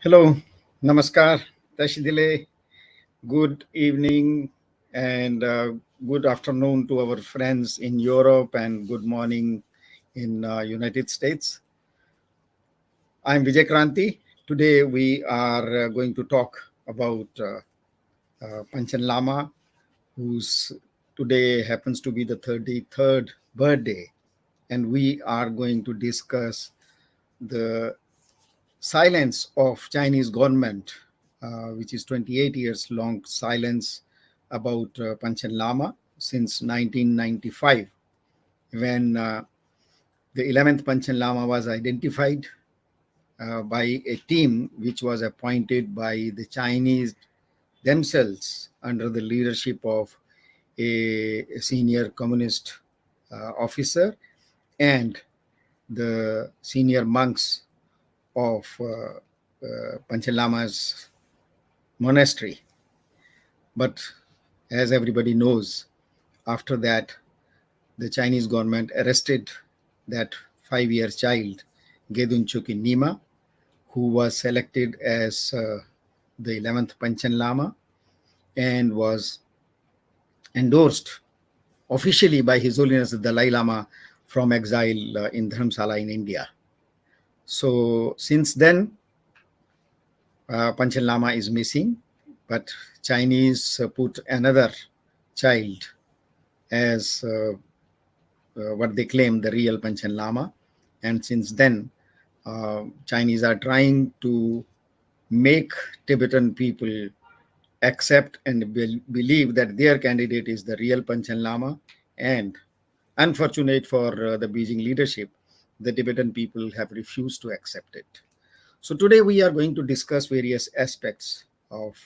Hello, namaskar, Tashidile. Good evening and good afternoon to our friends in Europe and good morning in United States. I'm Vijay Kranti. Today we are going to talk about Panchen Lama, whose today happens to be the 33rd birthday, and we are going to discuss the silence of Chinese government, which is 28 years long silence about Panchen Lama since 1995, when the 11th Panchen Lama was identified by a team which was appointed by the Chinese themselves under the leadership of a senior communist officer and the senior monks of Panchen Lama's monastery. But as everybody knows, after that, the Chinese government arrested that 5-year child, Gedun Chuki Nima, who was selected as the 11th Panchen Lama and was endorsed officially by His Holiness the Dalai Lama from exile in Dharamsala in India. So since then, Panchen Lama is missing, but Chinese put another child as what they claim the real Panchen Lama. And since then, Chinese are trying to make Tibetan people accept and believe that their candidate is the real Panchen Lama. And unfortunate for the Beijing leadership, the Tibetan people have refused to accept it. So today we are going to discuss various aspects of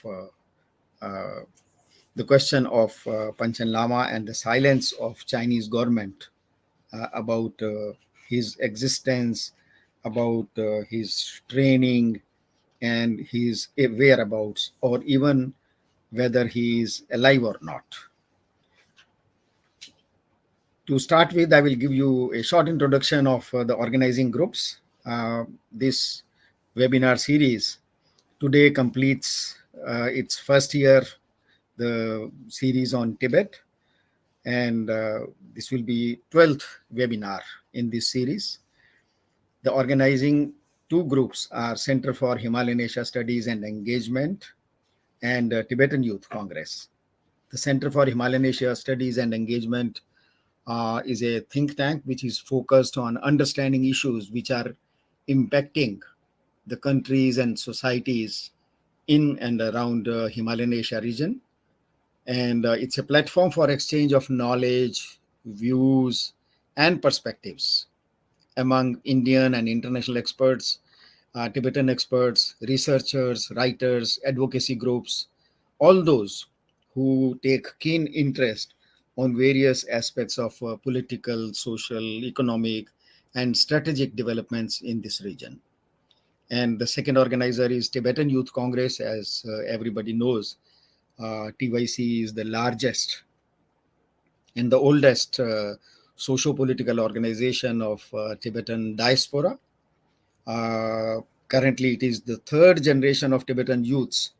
the question of Panchen Lama and the silence of Chinese government about his existence, about his training and his whereabouts, or even whether he is alive or not. To start with, I will give you a short introduction of the organizing groups. This webinar series today completes its first year, the series on Tibet, and this will be 12th webinar in this series. The organizing two groups are Center for Himalayan Asia Studies and Engagement and Tibetan Youth Congress. The Center for Himalayan Asia Studies and Engagement is a think tank which is focused on understanding issues which are impacting the countries and societies in and around Himalayan Asia region. And it's a platform for exchange of knowledge, views, and perspectives among Indian and international experts, Tibetan experts, researchers, writers, advocacy groups, all those who take keen interest on various aspects of political, social, economic, and strategic developments in this region. And the second organizer is Tibetan Youth Congress. As everybody knows, TYC is the largest and the oldest socio-political organization of Tibetan diaspora. Currently, it is the third generation of Tibetan youths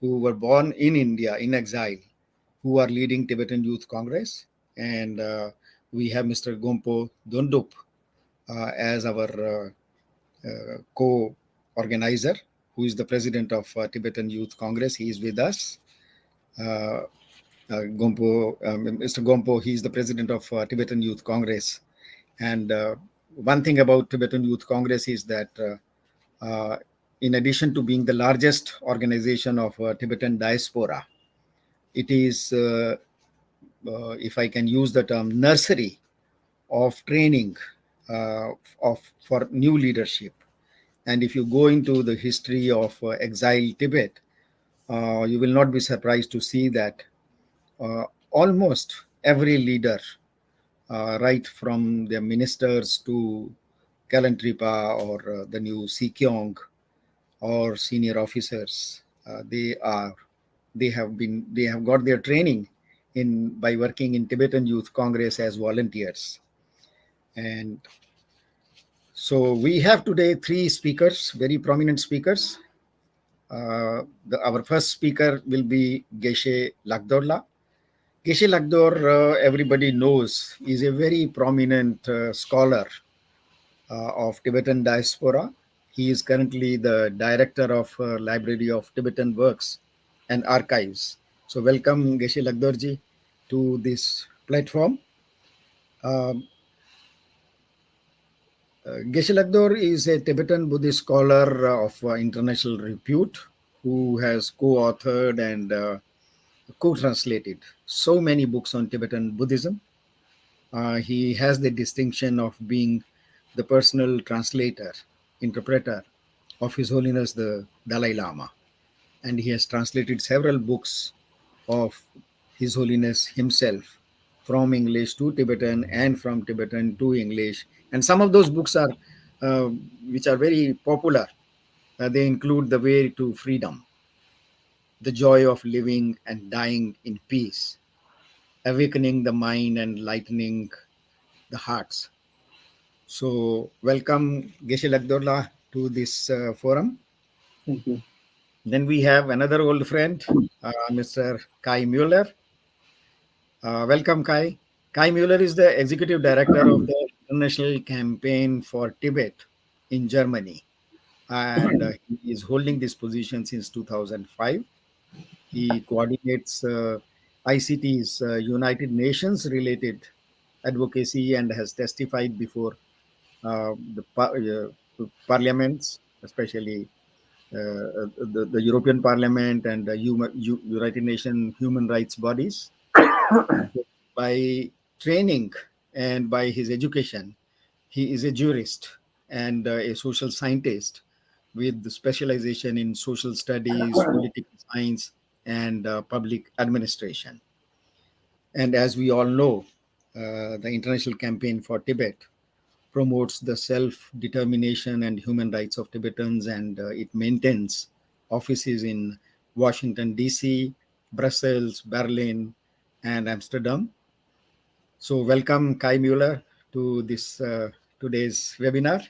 who were born in India in exile, who are leading Tibetan Youth Congress. And we have Mr. Gompo Dondup as our co-organizer, who is the president of Tibetan Youth Congress. He is with us. Mr. Gompo, he is the president of Tibetan Youth Congress. And one thing about Tibetan Youth Congress is that in addition to being the largest organization of Tibetan diaspora, it is, if I can use the term, nursery of training for new leadership. And if you go into the history of exile Tibet, you will not be surprised to see that almost every leader, right from the ministers to Kalantripa or the new Sikyong or senior officers, they have got their training by working in Tibetan Youth Congress as volunteers. And So we have today three speakers, very prominent speakers. Our first speaker will be Geshe Lhakdor. Geshe Lhakdor, everybody knows, is a very prominent scholar of Tibetan diaspora. He is currently the director of Library of Tibetan Works and Archives. So welcome Geshe Lhakdorji to this platform. Um, Geshe Lhakdor is a Tibetan Buddhist scholar of international repute who has co-authored and co-translated so many books on Tibetan Buddhism. He has the distinction of being the personal translator, interpreter of His Holiness the Dalai Lama. And he has translated several books of His Holiness himself from English to Tibetan and from Tibetan to English. And some of those books are, which are very popular. They include The Way to Freedom, The Joy of Living and Dying in Peace, Awakening the Mind and Lightening the Hearts. So welcome Geshe Lhakdor to this forum. Thank you. Then we have another old friend, Mr. Kai Muller. Welcome, Kai. Kai Muller is the executive director of the International Campaign for Tibet in Germany, and he is holding this position since 2005. He coordinates ICT's United Nations related advocacy and has testified before the parliaments, especially the European Parliament and the United Nations human rights bodies. By training and by his education, he is a jurist and a social scientist with the specialization in social studies, political science, and public administration. And as we all know, the International Campaign for Tibet promotes the self-determination and human rights of Tibetans, and it maintains offices in Washington, D.C., Brussels, Berlin, and Amsterdam. So welcome Kai Muller to this today's webinar.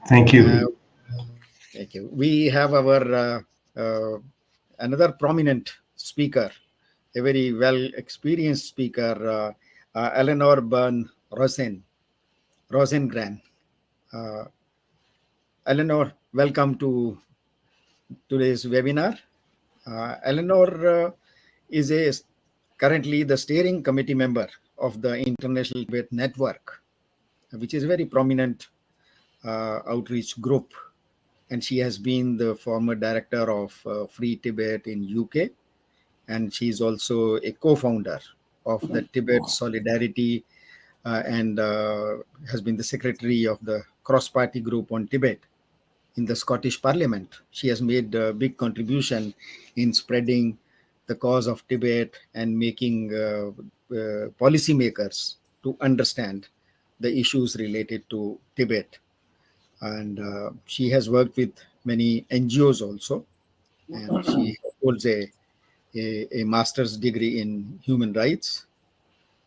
Thank Uh, you. Thank you. We have our another prominent speaker, a very well experienced speaker, Eleanor Bern Rosengren. Uh, Eleanor, welcome to today's webinar. Eleanor is currently the steering committee member of the International Tibet Network, which is a very prominent outreach group. And she has been the former director of Free Tibet in UK. And she's also a co-founder of the Tibet Solidarity and has been the secretary of the cross-party group on Tibet in the Scottish Parliament. She has made a big contribution in spreading the cause of Tibet and making policymakers to understand the issues related to Tibet. And she has worked with many NGOs also, and she holds a master's degree in human rights.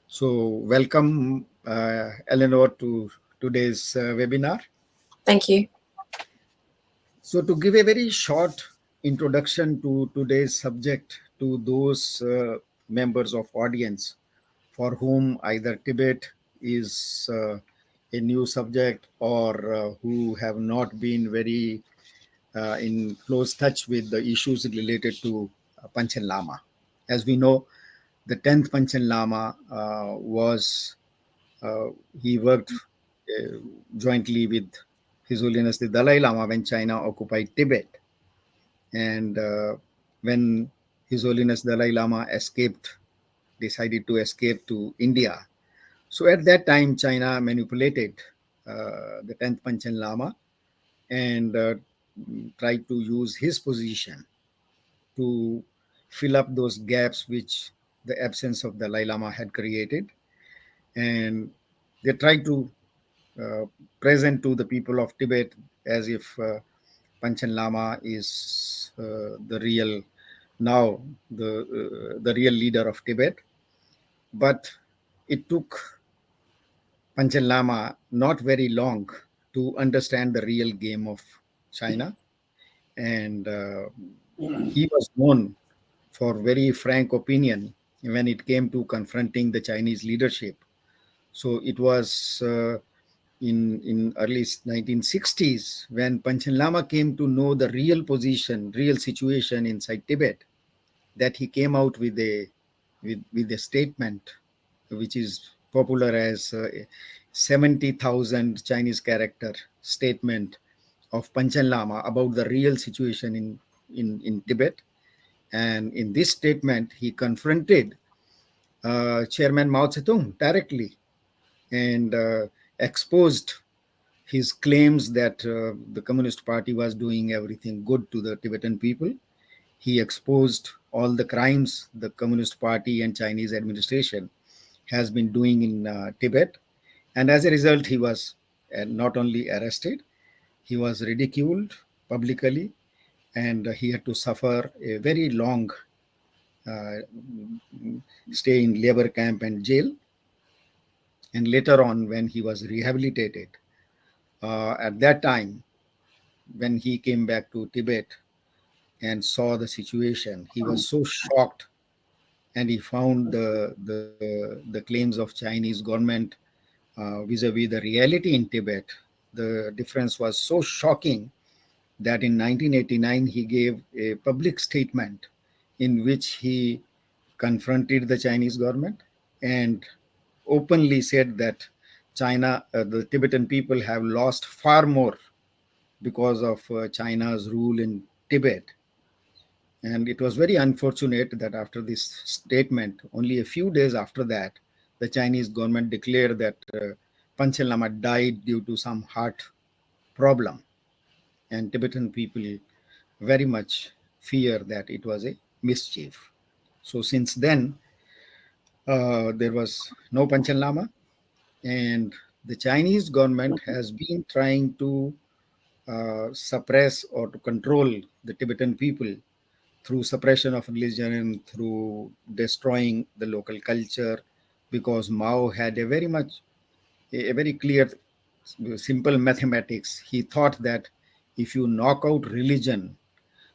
So welcome, Eleanor, to today's webinar. Thank you. So to give a very short introduction to today's subject to those members of audience for whom either Tibet is a new subject or who have not been very in close touch with the issues related to Panchen Lama. As we know, the 10th Panchen Lama he worked jointly with His Holiness the Dalai Lama when China occupied Tibet. And when His Holiness Dalai Lama decided to escape to India. So at that time, China manipulated the 10th Panchen Lama and tried to use his position to fill up those gaps which the absence of the Dalai Lama had created. And they tried to present to the people of Tibet as if Panchen Lama is the real the real leader of Tibet. But it took Panchen Lama not very long to understand the real game of China. And he was known for very frank opinion when it came to confronting the Chinese leadership. So it was in early 1960s when Panchen Lama came to know the real position, real situation inside Tibet, that he came out with a statement which is popular as 70,000 Chinese character statement of Panchen Lama about the real situation in Tibet. And in this statement, he confronted Chairman Mao Zedong directly and exposed his claims that the Communist Party was doing everything good to the Tibetan people. He exposed all the crimes the Communist Party and Chinese administration has been doing in Tibet. And as a result, he was not only arrested, he was ridiculed publicly, and he had to suffer a very long uh, stay in labor camp and jail. And later on, when he was rehabilitated, at that time, when he came back to Tibet and saw the situation, he was so shocked, and he found the claims of Chinese government vis-a-vis the reality in Tibet. The difference was so shocking that in 1989 he gave a public statement in which he confronted the Chinese government and openly said that the Tibetan people have lost far more because of China's rule in Tibet. And it was very unfortunate that after this statement, only a few days after that, the Chinese government declared that Panchen Lama died due to some heart problem. And Tibetan people very much fear that it was a mischief. So since then, there was no Panchen Lama, and the Chinese government has been trying to suppress or to control the Tibetan people through suppression of religion, through destroying the local culture, because Mao had a very clear, simple mathematics. He thought that if you knock out religion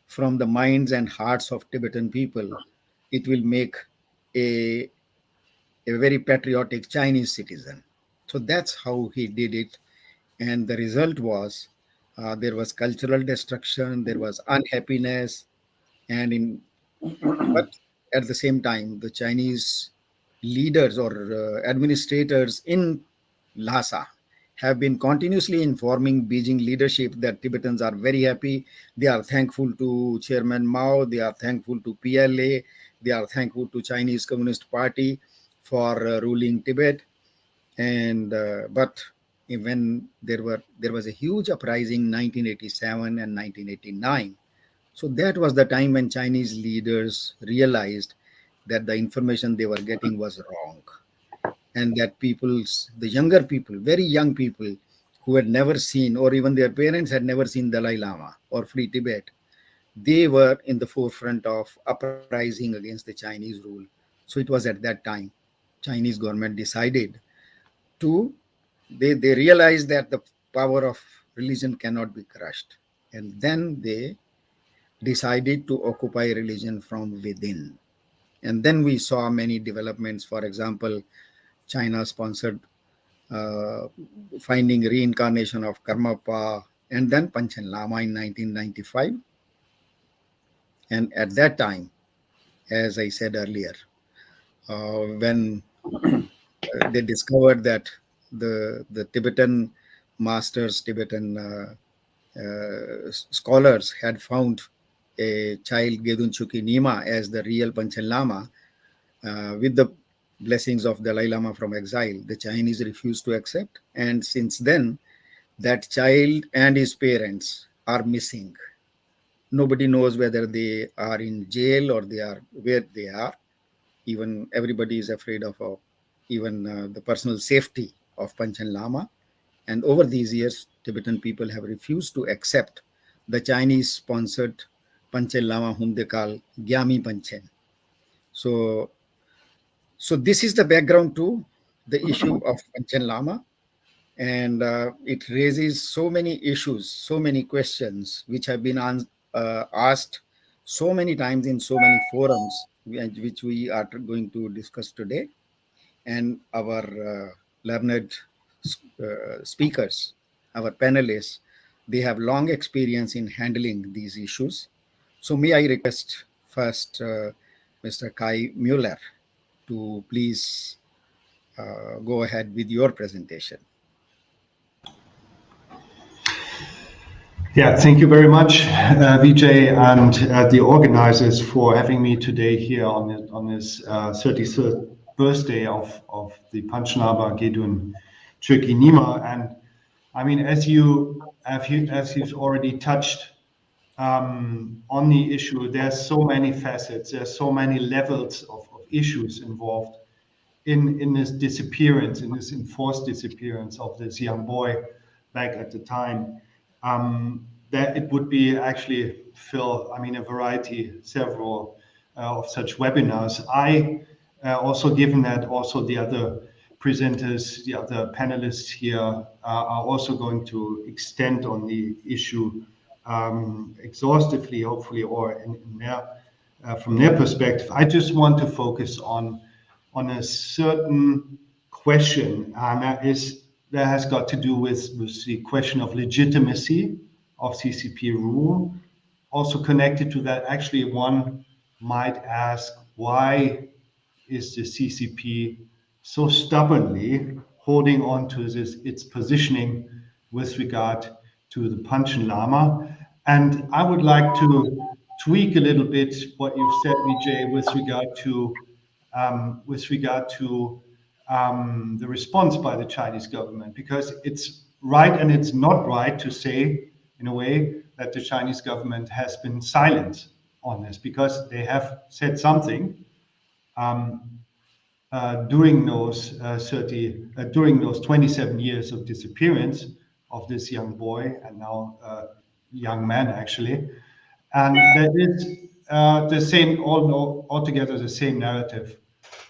from the minds and hearts of Tibetan people, it will make a, a very patriotic Chinese citizen. So that's how he did it. And the result was there was cultural destruction, there was unhappiness, and in but at the same time, the Chinese leaders or administrators in Lhasa have been continuously informing Beijing leadership that Tibetans are very happy. They are thankful to Chairman Mao. They are thankful to PLA. They are thankful to Chinese Communist Party for ruling Tibet. And but when there was a huge uprising 1987 and 1989, so that was the time when Chinese leaders realized that the information they were getting was wrong, and that the younger people, very young people who had never seen, or even their parents had never seen Dalai Lama or Free Tibet, they were in the forefront of uprising against the Chinese rule. So it was at that time Chinese government decided to, they realized that the power of religion cannot be crushed, and then they decided to occupy religion from within. And then we saw many developments. For example, China sponsored uh, finding reincarnation of Karmapa, and then Panchen Lama in 1995. And at that time, as I said earlier, when they discovered that the Tibetan masters, Tibetan scholars had found a child Gedun Chuki Nima as the real Panchen Lama, with the blessings of Dalai Lama from exile, the Chinese refused to accept. And since then, that child and his parents are missing. Nobody knows whether they are in jail or they are where they are. Even everybody is afraid of even the personal safety of Panchen Lama. And over these years, Tibetan people have refused to accept the Chinese sponsored Panchen Lama, whom they call Gyami Panchen. So this is the background to the issue of Panchen Lama. and it raises so many issues, so many questions, which have been asked so many times in so many forums, which we are going to discuss today. And our learned speakers, our panelists, they have long experience in handling these issues. So may I request first Mr. Kai Muller to please go ahead with your presentation. Yeah, thank you very much, Vijay, and the organizers for having me today here on this 33rd birthday of the Panchen Lama GENDHUN CHOEKYI NYIMA. And I mean, as you've already touched on the issue, there's so many facets, there's so many levels of issues involved in this disappearance, in this enforced disappearance of this young boy back at the time. That it would be actually a variety, several of such webinars. I also, given that also the other presenters, the other panelists here are also going to extend on the issue exhaustively, hopefully, or in their, from their perspective. I just want to focus on a certain question, and that has got to do with the question of legitimacy of CCP rule. Also connected to that, actually, one might ask, why is the CCP so stubbornly holding on to its positioning with regard to the Panchen Lama? And I would like to tweak a little bit what you've said, Vijay, with regard to the response by the Chinese government, because it's right and it's not right to say, in a way, that the Chinese government has been silent on this, because they have said something during those 27 years of disappearance of this young boy, and now young man, actually. And that is the same, altogether the same narrative.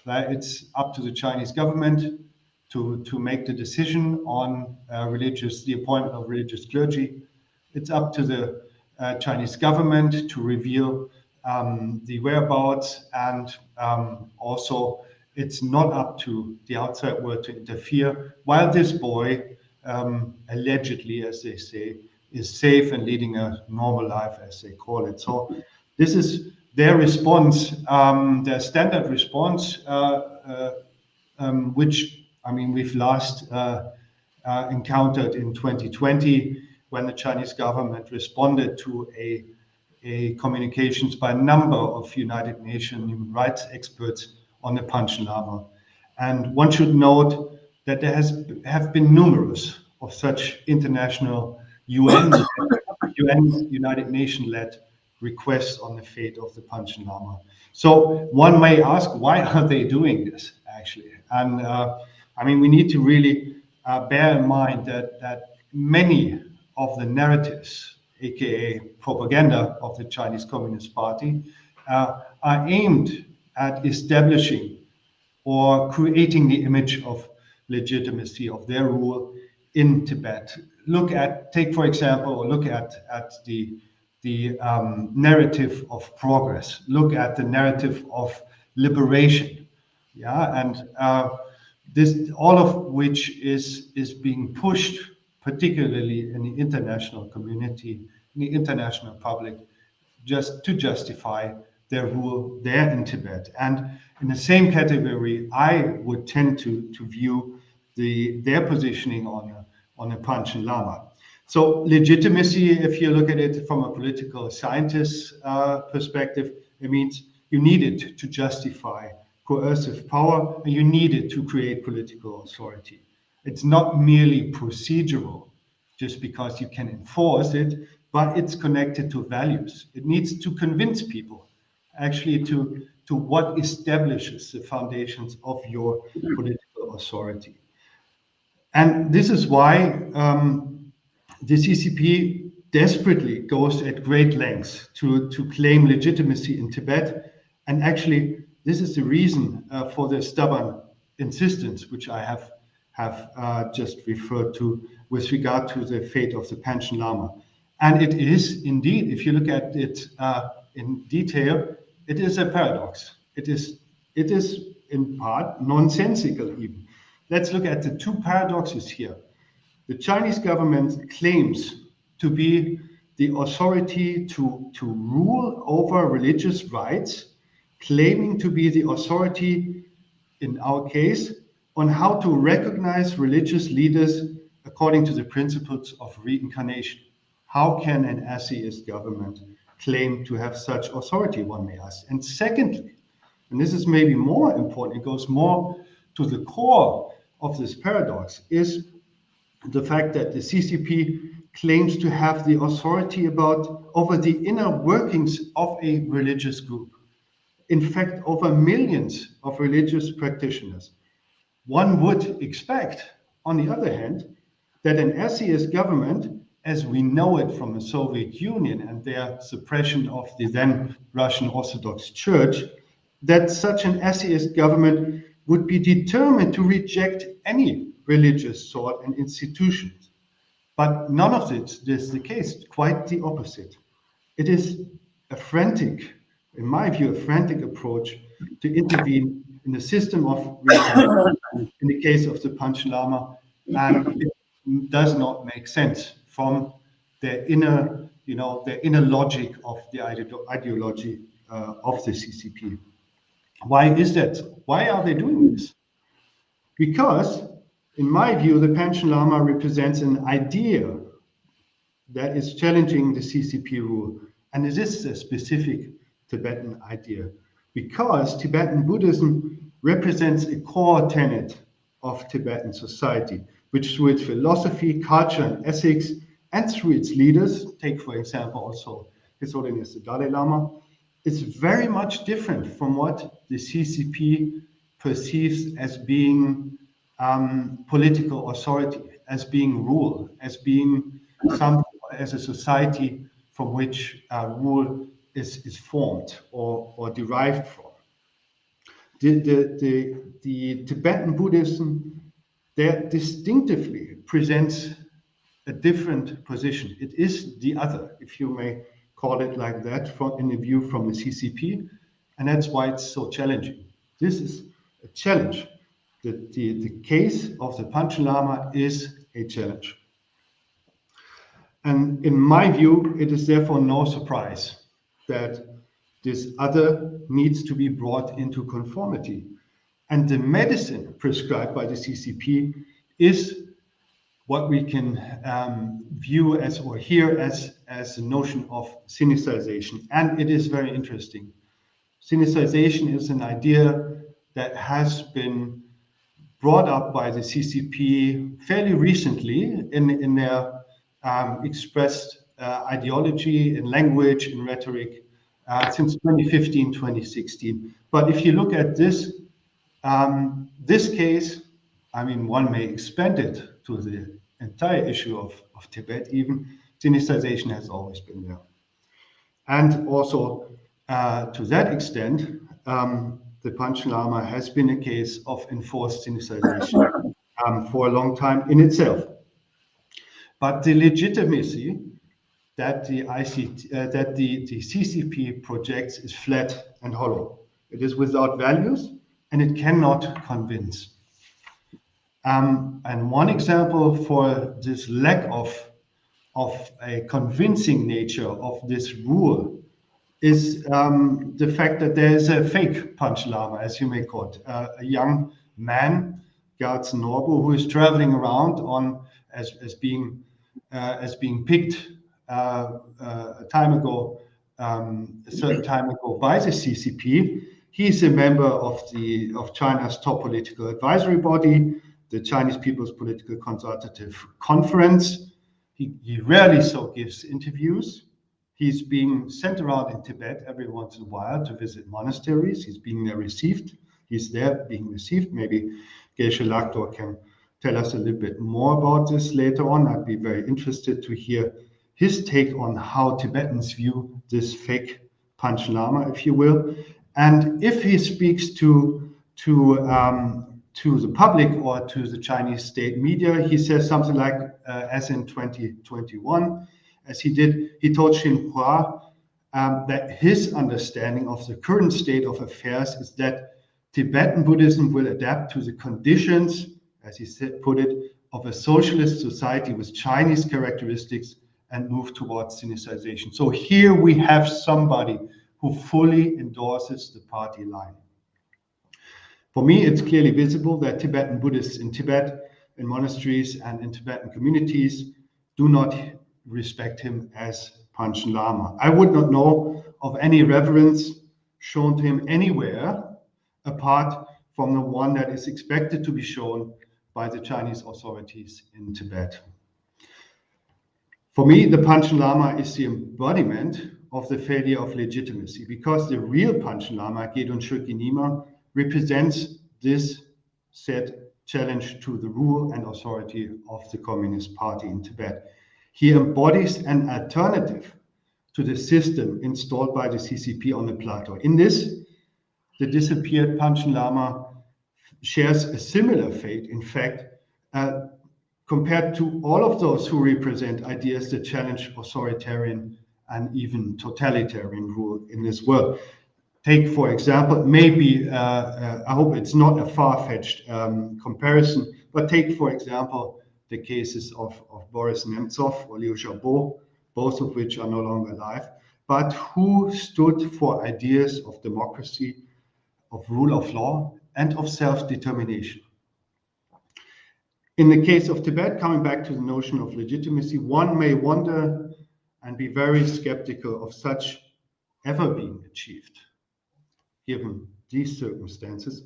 That it's up to the Chinese government to make the decision on the appointment of religious clergy. It's up to the Chinese government to reveal the whereabouts, and also it's not up to the outside world to interfere while this boy, allegedly, as they say, is safe and leading a normal life, as they call it. So this is their response, their standard response, which, I mean, we've last encountered in 2020, when the Chinese government responded to a communications by a number of United Nations human rights experts on the Panchen Lama. And one should note that there have been numerous of such international United Nations-led requests on the fate of the Panchen Lama. So one may ask, why are they doing this, actually? And I mean, we need to really bear in mind that many of the narratives, aka propaganda, of the Chinese Communist Party are aimed at establishing or creating the image of legitimacy of their rule in Tibet. Take for example, or look at the narrative of progress. Look at the narrative of liberation. Yeah, and this, all of which is being pushed, particularly in the international community, in the international public, just to justify their rule there in Tibet. And in the same category, I would tend to view their positioning on a Panchen Lama. So legitimacy, if you look at it from a political scientist perspective, it means you need it to justify coercive power, and you need it to create political authority. It's not merely procedural, just because you can enforce it, but it's connected to values. It needs to convince people actually to what establishes the foundations of your political authority. And this is why the CCP desperately goes at great lengths to claim legitimacy in Tibet. And actually, this is the reason for the stubborn insistence, which I have have just referred to with regard to the fate of the Panchen Lama. And it is indeed, if you look at it in detail, it is a paradox. It is in part nonsensical even. Let's look at the two paradoxes here. The Chinese government claims to be the authority to rule over religious rights, claiming to be the authority, in our case, on how to recognize religious leaders according to the principles of reincarnation. How can an atheist government claim to have such authority, one may ask? And secondly, and this is maybe more important, it goes more to the core of this paradox, is the fact that the CCP claims to have the authority over the inner workings of a religious group. In fact, over millions of religious practitioners. One would expect, on the other hand, that an atheist government, as we know it from the Soviet Union and their suppression of the then Russian Orthodox Church, that such an atheist government would be determined to reject any religious thought and institutions. But none of this is the case, quite the opposite. It is a frantic, in my view, a frantic approach to intervene in the system of reincarnation in the case of the Panchen Lama, and it does not make sense from their inner, their inner logic of the ideology of the CCP. Why is that? Why are they doing this? Because, in my view, the Panchen Lama represents an idea that is challenging the CCP rule. And this is a specific Tibetan idea, because Tibetan Buddhism represents a core tenet of Tibetan society, which through its philosophy, culture, and ethics, and through its leaders, take for example also His Holiness the Dalai Lama, is very much different from what the CCP perceives as being political authority, as being rule, as being as a society from which rule is formed or derived from. The Tibetan Buddhism there distinctively presents a different position. It is the other, if you may call it like that, in the view from the CCP, and that's why it's so challenging. This is a challenge. The case of the Panchen Lama is a challenge. And in my view, it is therefore no surprise that this other needs to be brought into conformity. And the medicine prescribed by the CCP is what we can view as or hear as the notion of sinicization. And it is very interesting. Sinicization is an idea that has been brought up by the CCP fairly recently in their expressed ideology, in language, in rhetoric, since 2015, 2016. But if you look at this case, I mean, one may expand it to the entire issue of Tibet even. Sinicization has always been there. And also, to that extent, the Panchen Lama has been a case of enforced sinicization for a long time in itself. But the legitimacy that the CCP projects is flat and hollow. It is without values, and it cannot convince. And one example for this lack of a convincing nature of this rule is the fact that there is a fake Panchen Lama, as you may call it, a young man, Gyaltsen Norbu, who is traveling around as being picked a certain time ago by the CCP. He's a member of China's top political advisory body, the Chinese People's Political Consultative Conference. He rarely so gives interviews. He's being sent around in Tibet every once in a while to visit monasteries. He's being there received. He's there being received. Maybe Geshe Lhakdor can tell us a little bit more about this later on. I'd be very interested to hear his take on how Tibetans view this fake Panchen Lama, if you will. And if he speaks to to the public or to the Chinese state media. He says something like, as in 2021, as he told Xinhua that his understanding of the current state of affairs is that Tibetan Buddhism will adapt to the conditions, as he put it, of a socialist society with Chinese characteristics and move towards Sinicization. So here we have somebody who fully endorses the party line. For me, it's clearly visible that Tibetan Buddhists in Tibet, in monasteries and in Tibetan communities, do not respect him as Panchen Lama. I would not know of any reverence shown to him anywhere apart from the one that is expected to be shown by the Chinese authorities in Tibet. For me, the Panchen Lama is the embodiment of the failure of legitimacy, because the real Panchen Lama, GENDHUN CHOEKYI NYIMA, represents this said challenge to the rule and authority of the Communist Party in Tibet. He embodies an alternative to the system installed by the CCP on the plateau. In this, the disappeared Panchen Lama shares a similar fate. In fact, compared to all of those who represent ideas that challenge authoritarian and even totalitarian rule in this world. Take, for example, maybe, I hope it's not a far-fetched comparison, but take, for example, the cases of Boris Nemtsov or Liu Xiaobo, both of which are no longer alive, but who stood for ideas of democracy, of rule of law, and of self-determination. In the case of Tibet, coming back to the notion of legitimacy, one may wonder and be very skeptical of such ever being achieved, given these circumstances,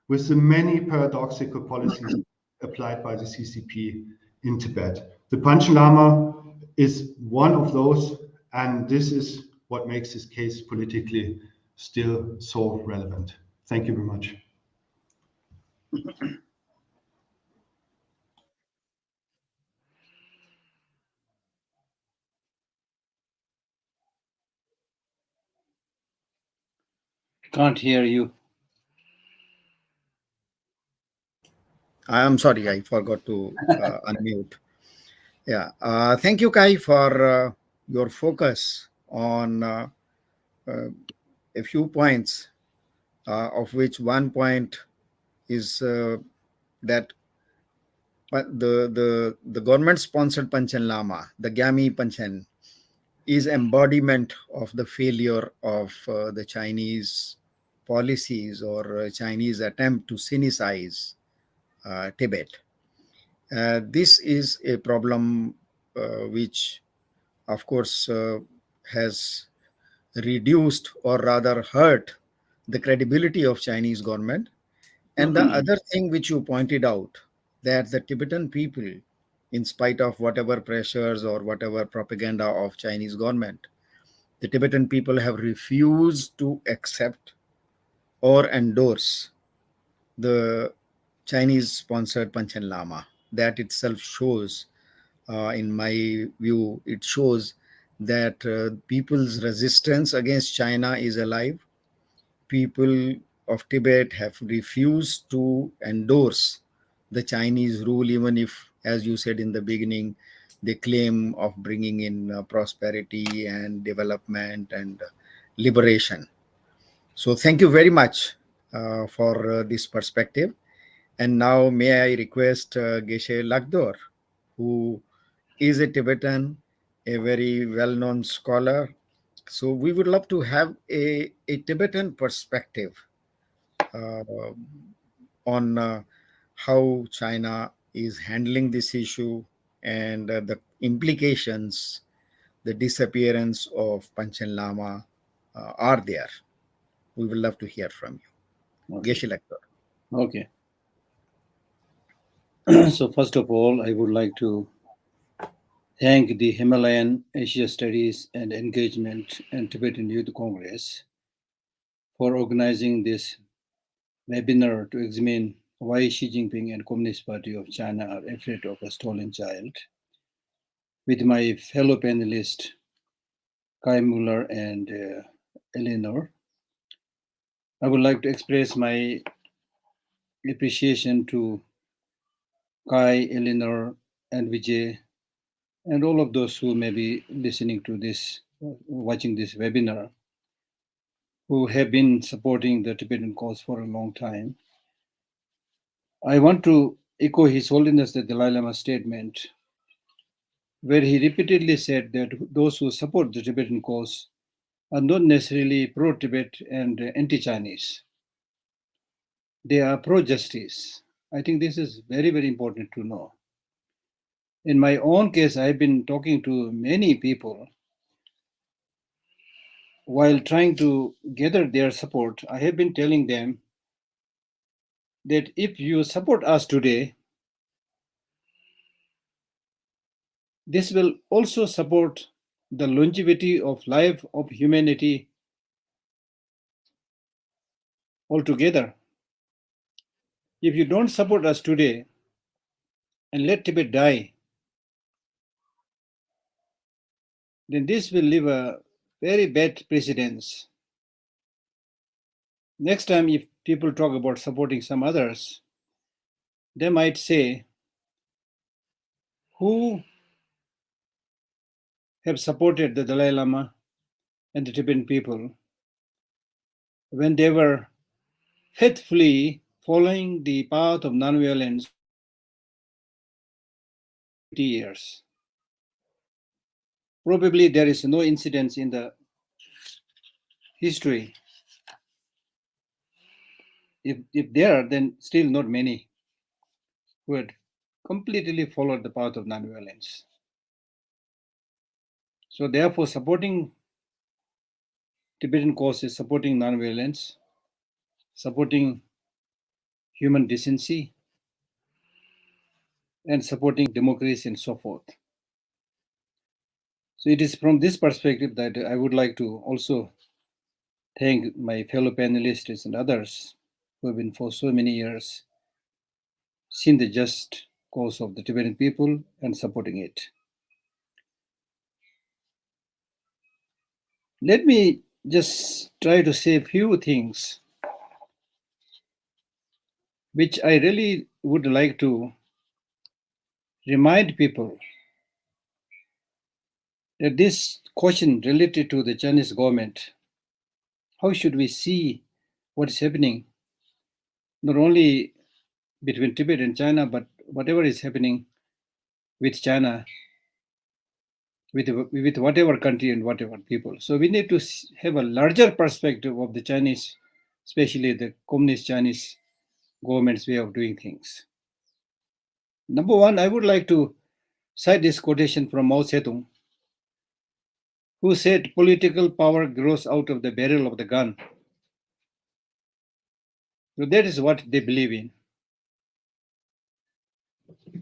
with the many paradoxical policies applied by the CCP in Tibet. The Panchen Lama is one of those, and this is what makes his case politically still so relevant. Thank you very much. Can't hear you. I'm sorry, I forgot to unmute. Yeah, thank you, Kai, for your focus on a few points, of which one point is that the government-sponsored Panchen Lama, the Gyami Panchen, is embodiment of the failure of the Chinese policies or Chinese attempt to sinicize Tibet. This is a problem which, of course, has reduced or rather hurt the credibility of Chinese government. And the other thing which you pointed out, that the Tibetan people, in spite of whatever pressures or whatever propaganda of Chinese government, the Tibetan people have refused to accept or endorse the Chinese-sponsored Panchen Lama. That itself shows, in my view, it shows that people's resistance against China is alive. People of Tibet have refused to endorse the Chinese rule, even if, as you said in the beginning, they claim of bringing in prosperity and development and liberation. So thank you very much for this perspective. And now may I request Geshe Lhakdor, who is a Tibetan, a very well-known scholar. So we would love to have a Tibetan perspective on how China is handling this issue and the implications the disappearance of Panchen Lama are there. We would love to hear from you. Okay. Geshe Lhakdor. Okay. So first of all, I would like to thank the Himalayan Asia Studies and Engagement and Tibetan Youth Congress for organizing this webinar to examine why Xi Jinping and Communist Party of China are afraid of a stolen child, with my fellow panelists, Kai Muller and Eleanor. I would like to express my appreciation to Kai, Eleanor, and Vijay, and all of those who may be listening to this, watching this webinar, who have been supporting the Tibetan cause for a long time. I want to echo His Holiness the Dalai Lama's statement, where he repeatedly said that those who support the Tibetan cause are not necessarily pro-Tibet and anti-Chinese. They are pro-justice. I think this is very, very important to know. In my own case, I've been talking to many people while trying to gather their support. I have been telling them that if you support us today, this will also support the longevity of life of humanity altogether. If you don't support us today and let Tibet die, then this will leave a very bad precedence. Next time, if people talk about supporting some others, they might say, who have supported the Dalai Lama and the Tibetan people when they were faithfully following the path of nonviolence for 50 years? Probably there is no incidence in the history. If there are, then still not many who had completely followed the path of nonviolence. So therefore, supporting Tibetan cause is supporting nonviolence, supporting human decency, and supporting democracy and so forth. So it is from this perspective that I would like to also thank my fellow panelists and others who have been for so many years seen the just cause of the Tibetan people and supporting it. Let me just try to say a few things which I really would like to remind people that this question related to the Chinese government, how should we see what is happening, not only between Tibet and China, but whatever is happening with China, with whatever country and whatever people. So we need to have a larger perspective of the Chinese, especially the communist Chinese government's way of doing things. Number one, I would like to cite this quotation from Mao Zedong, who said, political power grows out of the barrel of the gun. So that is what they believe in.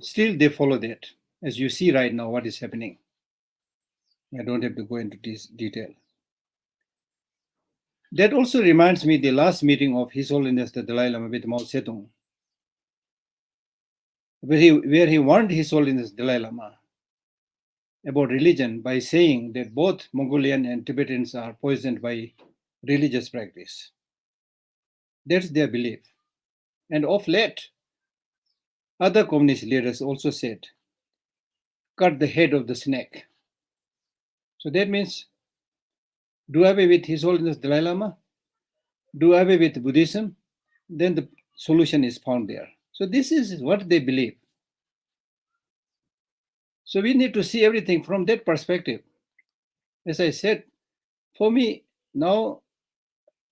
Still, they follow that, as you see right now what is happening. I don't have to go into this detail. That also reminds me the last meeting of His Holiness the Dalai Lama with Mao Zedong, where he warned His Holiness Dalai Lama about religion by saying that both Mongolian and Tibetans are poisoned by religious practice. That's their belief. And of late, other communist leaders also said, cut the head of the snake. So that means, do away with His Holiness Dalai Lama, do away with Buddhism, then the solution is found there. So this is what they believe. So we need to see everything from that perspective. As I said, for me, now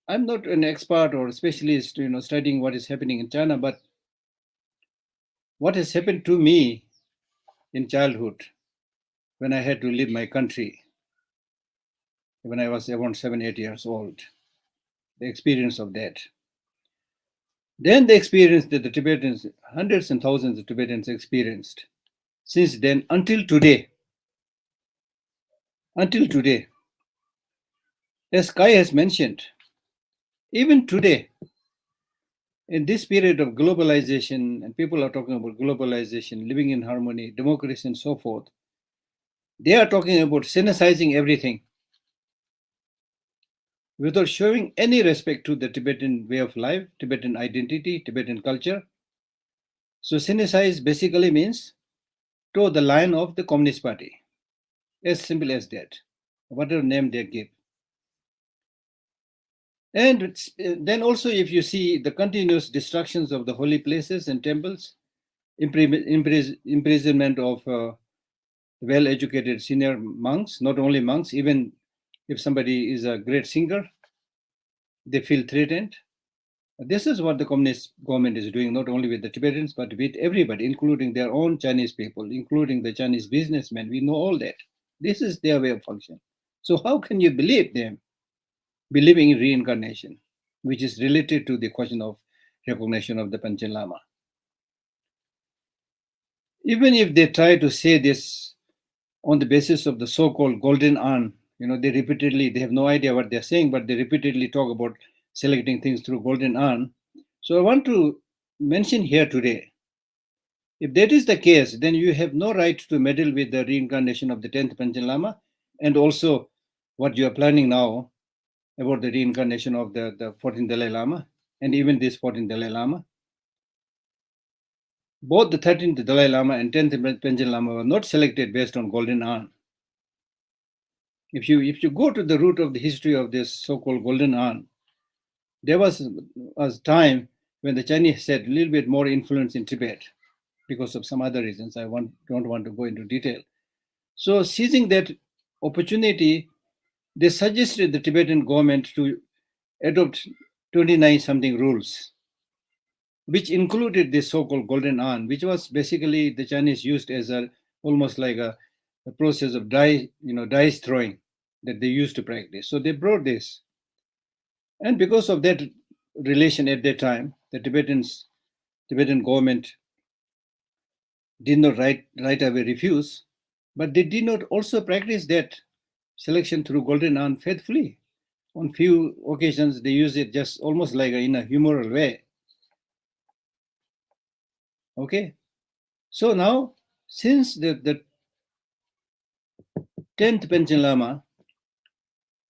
I'm not an expert or a specialist, studying what is happening in China, but what has happened to me in childhood when I had to leave my country, when I was around 7, 8 years old, the experience of that. Then the experience that the Tibetans, hundreds and thousands of Tibetans experienced since then until today. As Kai has mentioned, even today, in this period of globalization, and people are talking about globalization, living in harmony, democracy, and so forth, they are talking about Sinicizing everything. without showing any respect to the Tibetan way of life, Tibetan identity, Tibetan culture. So sinicize basically means toe the line of the Communist Party. As simple as that, whatever name they give. And then also, if you see the continuous destructions of the holy places and temples, imprisonment of well-educated senior monks, not only monks, even if somebody is a great singer, they feel threatened. This is what the communist government is doing, not only with the Tibetans, but with everybody, including their own Chinese people, including the Chinese businessmen. We know all that. This is their way of function. So how can you believe them believing in reincarnation, which is related to the question of recognition of the Panchen Lama? Even if they try to say this on the basis of the so-called golden urn, they have no idea what they're saying, but they repeatedly talk about selecting things through golden urn. So I want to mention here today, if that is the case, then you have no right to meddle with the reincarnation of the 10th Panchen Lama, and also what you are planning now about the reincarnation of the 14th Dalai Lama, and even this 14th Dalai Lama. Both the 13th Dalai Lama and 10th Panchen Lama were not selected based on golden urn. If you go to the root of the history of this so-called golden urn, there was a time when the Chinese had a little bit more influence in Tibet because of some other reasons. I don't want to go into detail. So seizing that opportunity, they suggested the Tibetan government to adopt 29 something rules, which included this so-called golden urn, which was basically the Chinese used as almost like a process of dice throwing that they used to practice. So they brought this. And because of that relation at that time, the Tibetan government did not right away refuse, but they did not also practice that selection through golden urn faithfully. On few occasions, they use it just almost like in a humoral way. Okay, so now since the 10th Panchen Lama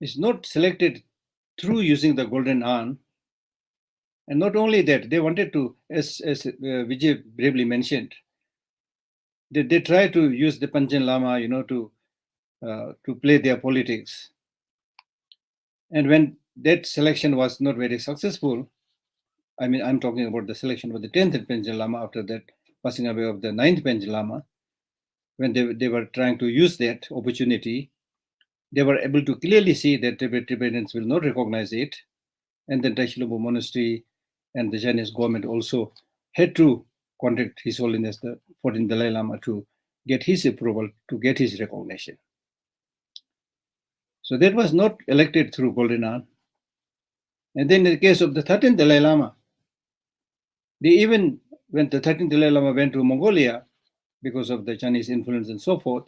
is not selected through using the golden urn, and not only that, they wanted to, as Vijay bravely mentioned, they try to use the Panchen Lama, to play their politics. And when that selection was not very successful, I'm talking about the selection of the 10th Panchen Lama after that passing away of the 9th Panchen Lama, when they were trying to use that opportunity, they were able to clearly see that Tibetans will not recognize it. And then Taishilabo Monastery and the Chinese government also had to contact His Holiness the 14th Dalai Lama to get his approval, to get his recognition. So that was not elected through golden urn. And then in the case of the 13th Dalai Lama, when the 13th Dalai Lama went to Mongolia because of the Chinese influence and so forth,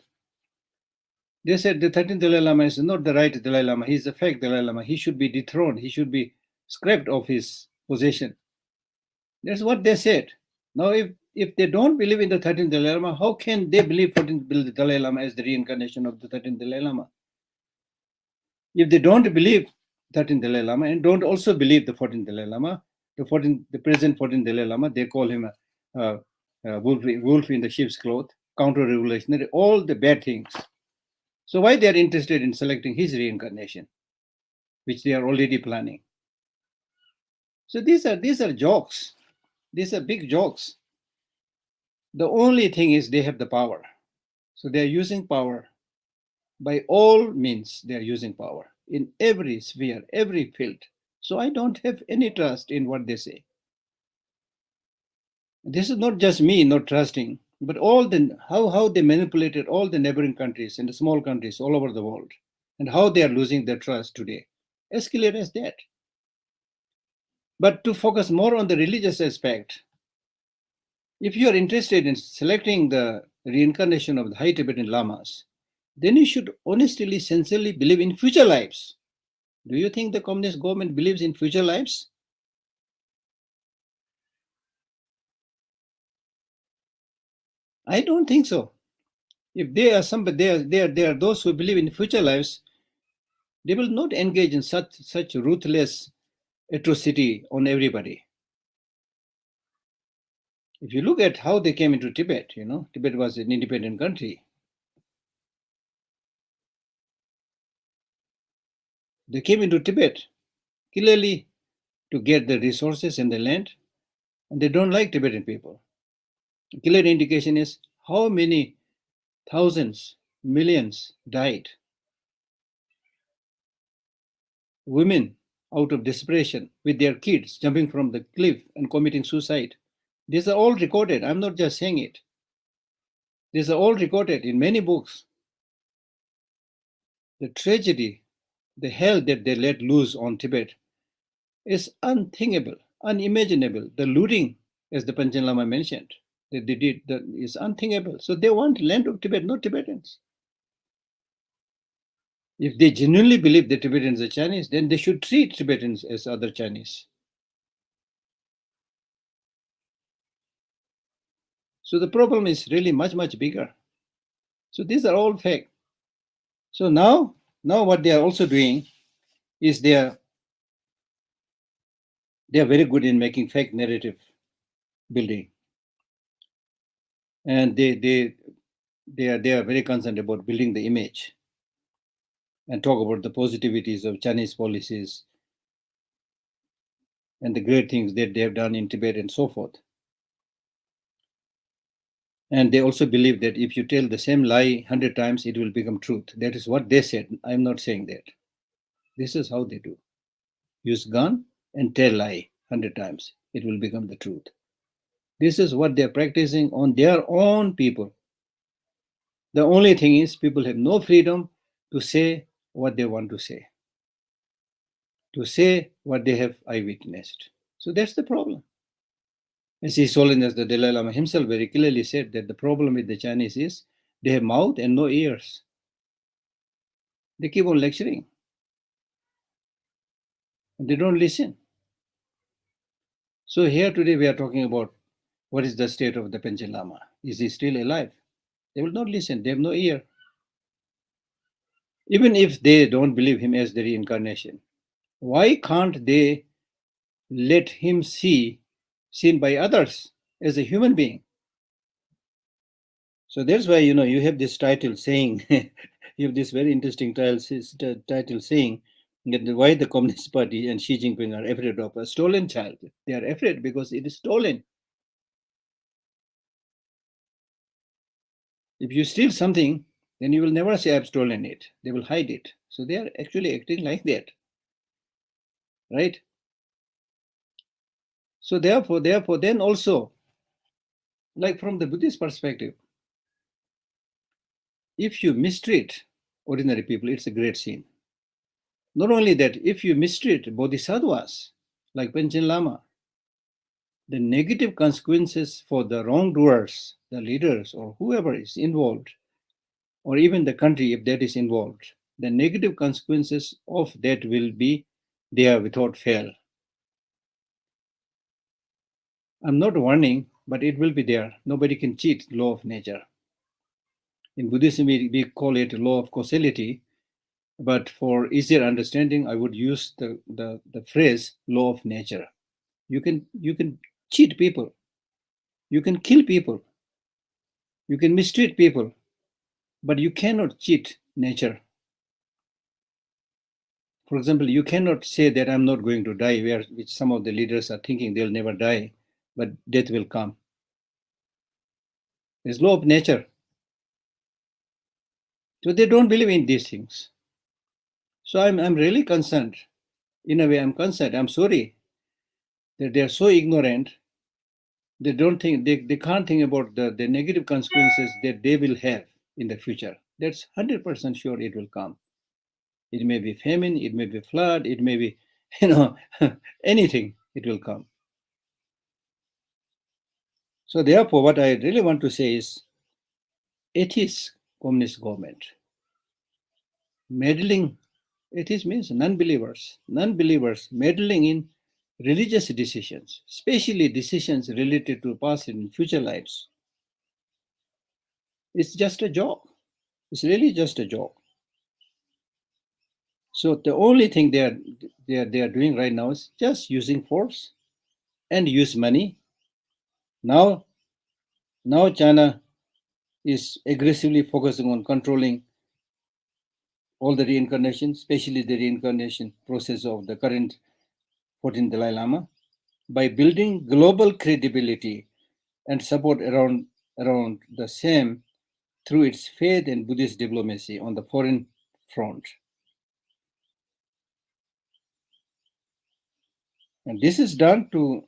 they said the 13th Dalai Lama is not the right Dalai Lama, he's a fake Dalai Lama, he should be dethroned, he should be scrapped of his position. That's what they said. Now, if they don't believe in the 13th Dalai Lama, how can they believe 14th Dalai Lama as the reincarnation of the 13th Dalai Lama? If they don't believe 13th Dalai Lama and don't also believe the 14th Dalai Lama, the present 14th Dalai Lama, they call him a wolf in the sheep's cloth, counter-revolutionary, all the bad things. So why they are interested in selecting his reincarnation, which they are already planning? So these are jokes. These are big jokes. The only thing is they have the power. So they are using power. By all means, they are using power in every sphere, every field. So I don't have any trust in what they say. This is not just me not trusting, but how they manipulated all the neighboring countries and the small countries all over the world, and how they are losing their trust today. As clear as that. But to focus more on the religious aspect, if you are interested in selecting the reincarnation of the high Tibetan Lamas, then you should honestly, sincerely believe in future lives. Do you think the communist government believes in future lives? I don't think so. If they are somebody, they are those who believe in future lives, They will not engage in such ruthless atrocity on everybody. If you look at how they came into Tibet, Tibet was an independent country. They came into Tibet clearly to get the resources and the land, and they don't like Tibetan people. A clear indication is how many thousands, millions died. Women out of desperation with their kids jumping from the cliff and committing suicide. These are all recorded. I'm not just saying it. These are all recorded in many books. The tragedy, the hell that they let loose on Tibet is unthinkable, unimaginable. The looting, as the Panchen Lama mentioned, that they did, that is unthinkable. So they want land of Tibet, not Tibetans. If they genuinely believe that Tibetans are Chinese, then they should treat Tibetans as other Chinese. So the problem is really much, much bigger. So these are all fake. So now what they are also doing is they are very good in making fake narrative building. And they are very concerned about building the image and talk about the positivities of Chinese policies and the great things that they have done in Tibet and so forth. And they also believe that if you tell the same lie 100 times, it will become truth. That is what they said. I'm not saying that. This is how they do. Use gun and tell lie 100 times. It will become the truth. This is what they're practicing on their own people. The only thing is people have no freedom to say what they want to say what they have eyewitnessed. So that's the problem. As His Holiness the Dalai Lama himself very clearly said that the problem with the Chinese is they have mouth and no ears. They keep on lecturing. And they don't listen. So here today we are talking about what is the state of the Panchen Lama. Is he still alive? They will not listen. They have no ear. Even if they don't believe him as the reincarnation, why can't they let him seen by others as a human being? So that's why, you have this title saying, you have this very interesting title saying that why the Communist Party and Xi Jinping are afraid of a stolen child. They are afraid because it is stolen. If you steal something, then you will never say I've stolen it. They will hide it. So they are actually acting like that. Right? So therefore, then also, like from the Buddhist perspective, if you mistreat ordinary people, it's a great sin. Not only that, if you mistreat bodhisattvas, like Panchen Lama, the negative consequences for the wrongdoers, the leaders, or whoever is involved, or even the country if that is involved, the negative consequences of that will be there without fail. I'm not warning, but it will be there. Nobody can cheat law of nature. In Buddhism, we call it law of causality, but for easier understanding, I would use the phrase law of nature. You can cheat people. You can kill people. You can mistreat people, but you cannot cheat nature. For example, you cannot say that I'm not going to die, which some of the leaders are thinking they'll never die, but death will come. There's law of nature. So they don't believe in these things. So I'm really concerned. In a way, I'm concerned. I'm sorry that they're so ignorant. They don't think, they can't think about the negative consequences that they will have in the future. That's 100% sure it will come. It may be famine, it may be flood, it may be, anything, it will come. So therefore, what I really want to say is, atheist communist government, meddling, atheist means non-believers meddling in religious decisions, especially decisions related to past and future lives. It's just a joke. It's really just a joke. So the only thing they are doing right now is just using force and use money. Now China is aggressively focusing on controlling all the reincarnation, especially the reincarnation process of the current 14th Dalai Lama, by building global credibility and support around the same through its faith and Buddhist diplomacy on the foreign front. And this is done to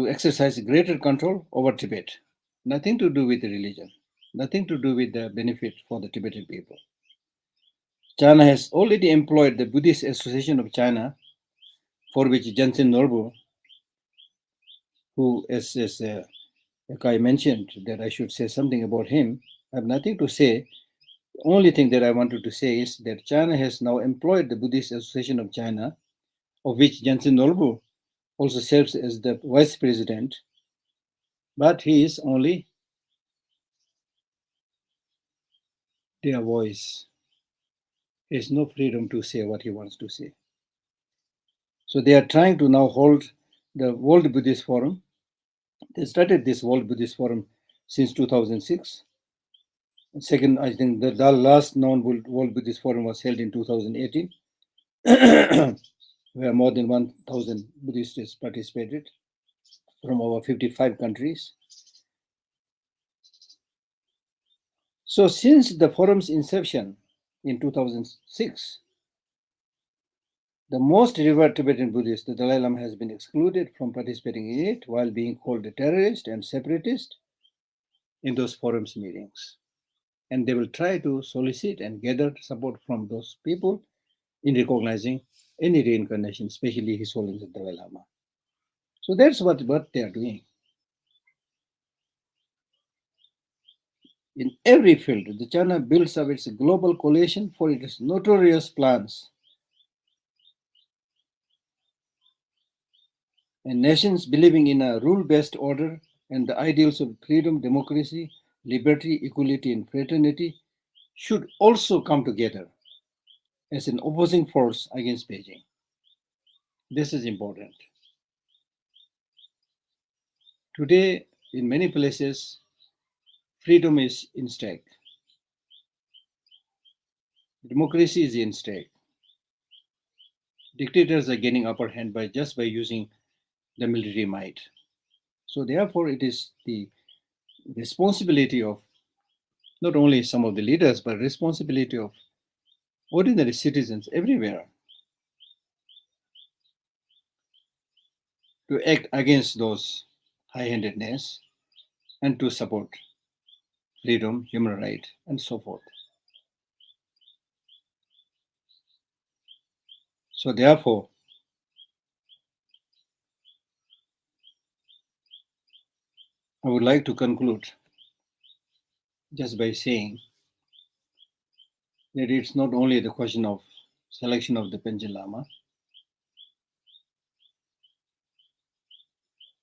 exercise greater control over Tibet. Nothing to do with the religion, nothing to do with the benefit for the Tibetan people. China has already employed the Buddhist Association of China, for which Jensen Norbu, who, as Kai mentioned, that I should say something about him, I have nothing to say. The only thing that I wanted to say is that China has now employed the Buddhist Association of China, of which Jensen Norbu also serves as the vice president, but he is only their voice. He has no freedom to say what he wants to say. So they are trying to now hold the World Buddhist Forum. They started this World Buddhist Forum since 2006. Second, I think the last known World Buddhist Forum was held in 2018, where more than 1,000 Buddhists participated from over 55 countries. So since the forum's inception in 2006, the most revered Tibetan Buddhist, the Dalai Lama, has been excluded from participating in it while being called a terrorist and separatist in those forums meetings. And they will try to solicit and gather support from those people in recognizing any reincarnation, especially His Holiness the Dalai Lama. So that's what they are doing. In every field, the China builds up its global coalition for its notorious plans. And nations believing in a rule-based order and the ideals of freedom, democracy, liberty, equality, and fraternity should also come together as an opposing force against Beijing. This is important. Today, in many places, freedom is in stake. Democracy is in stake. Dictators are gaining upper hand by using the military might. So therefore, it is the responsibility of not only some of the leaders, but responsibility of ordinary citizens everywhere to act against those high-handedness and to support freedom, human rights, and so forth. So therefore, I would like to conclude just by saying that it's not only the question of selection of the Panchen Lama,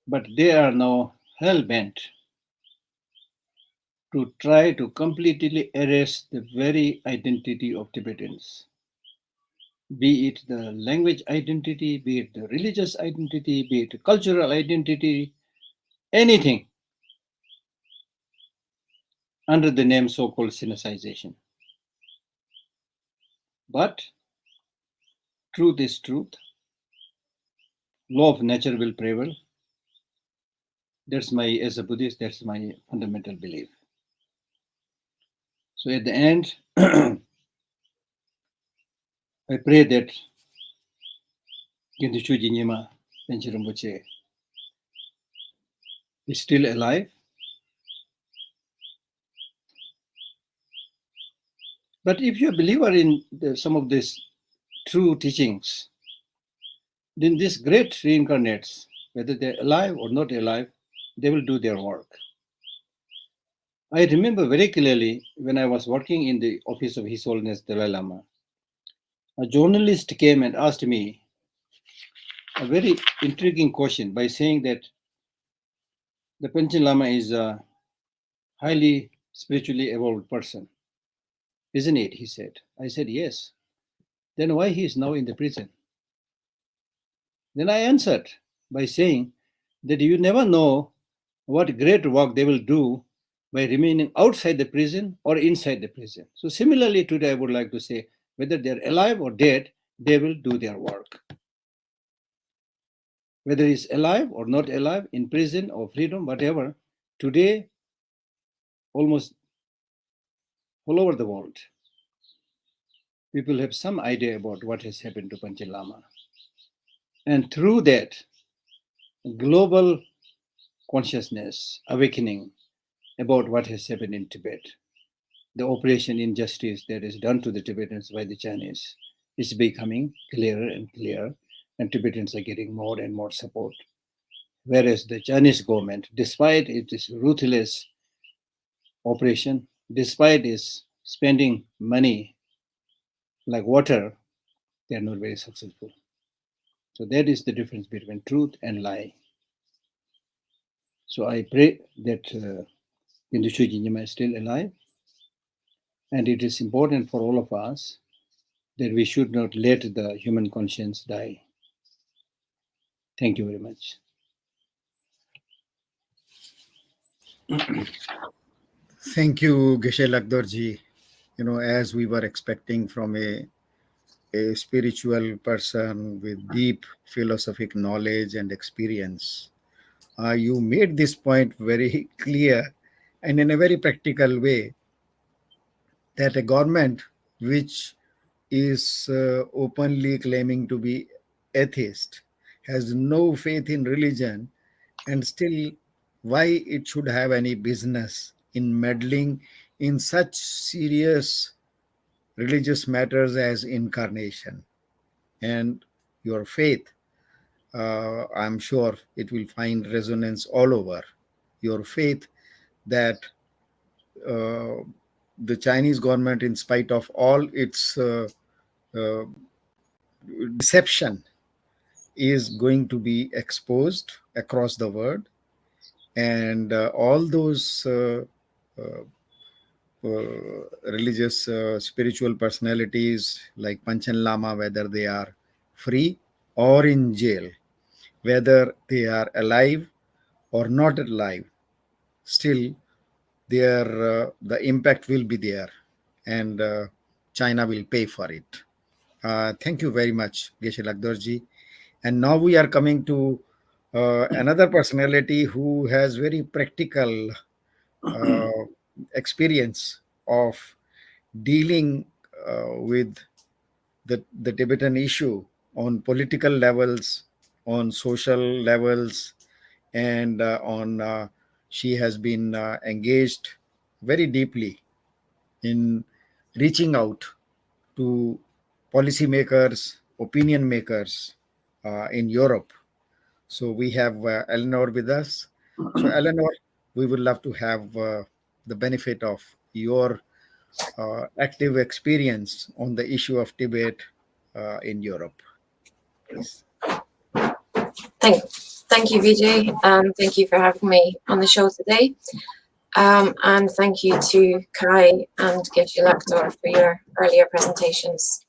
but they are now hell-bent to try to completely erase the very identity of Tibetans, be it the language identity, be it the religious identity, be it cultural identity, anything under the name so-called Sinicization. But truth is truth. Law of nature will prevail. As a Buddhist, that's my fundamental belief. So at the end, I pray that NYIMA Panchen is still alive. But if you're a believer in some of these true teachings, then these great reincarnates, whether they're alive or not alive, they will do their work. I remember very clearly when I was working in the office of His Holiness Dalai Lama, a journalist came and asked me a very intriguing question by saying that the Panchen Lama is a highly spiritually evolved person. Isn't it? He said. I said, yes. then why he is now in the prison? Then I answered by saying that you never know what great work they will do by remaining outside the prison or inside the prison. So similarly today I would like to say, whether they're alive or dead, they will do their work. Whether he's alive or not alive, in prison or freedom, whatever, today, almost all over the world, people have some idea about what has happened to Panchen Lama. And through that, global consciousness awakening about what has happened in Tibet, the operation injustice that is done to the Tibetans by the Chinese is becoming clearer and clearer, and Tibetans are getting more and more support. Whereas the Chinese government, despite its ruthless operation, despite its spending money like water, they are not very successful. So that is the difference between truth and lie. So I pray that CHOEKYI NYIMA is still alive, and it is important for all of us that we should not let the human conscience die. Thank you very much. Thank you, Geshe Lhakdor ji. As we were expecting from a spiritual person with deep philosophic knowledge and experience, you made this point very clear and in a very practical way, that a government which is openly claiming to be atheist, has no faith in religion, and still, why it should have any business in meddling in such serious religious matters as incarnation and your faith? I'm sure it will find resonance all over. Your faith that uh, the Chinese government, in spite of all its uh, deception, is going to be exposed across the world, and all those religious spiritual personalities like Panchen Lama, whether they are free or in jail, whether they are alive or not alive, still the impact will be there, and China will pay for it. Thank you very much, Geshe Lhakdor ji. And now we are coming to another personality who has very practical uh, experience of dealing with the Tibetan issue on political levels, on social levels, and she has been engaged very deeply in reaching out to policymakers, opinion makers in Europe. So we have Eleanor with us. So Eleanor, we would love to have the benefit of your active experience on the issue of Tibet in Europe, please. Thank you, Vijay, and thank you for having me on the show today. And thank you to Kai and Geshe Lhakdor for your earlier presentations.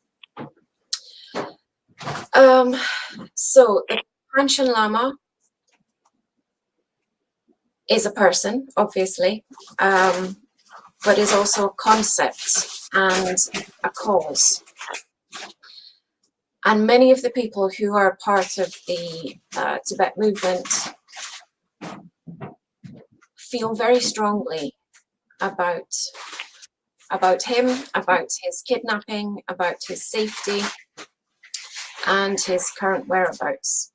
So the Panchen Lama is a person, obviously, but is also a concept and a cause. And many of the people who are part of the Tibet movement feel very strongly about him, about his kidnapping, about his safety, and his current whereabouts.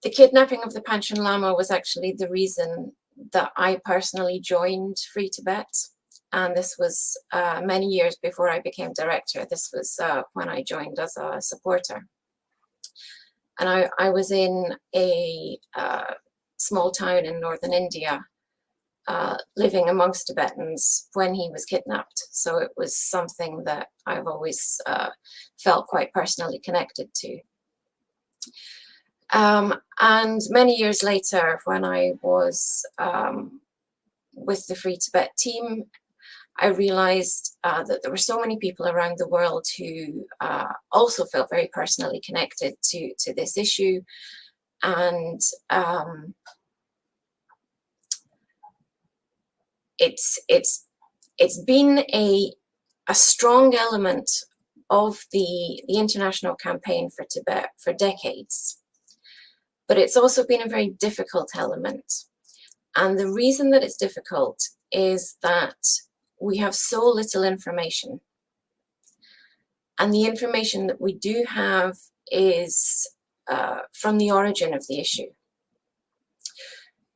The kidnapping of the Panchen Lama was actually the reason that I personally joined Free Tibet. And this was many years before I became director. This was when I joined as a supporter. And I was in a small town in northern India, living amongst Tibetans when he was kidnapped. So it was something that I've always felt quite personally connected to. And many years later, when I was with the Free Tibet team, I realized that there were so many people around the world who also felt very personally connected to this issue. And it's been a strong element of the international campaign for Tibet for decades. But it's also been a very difficult element. And the reason that it's difficult is that we have so little information. And the information that we do have is from the origin of the issue.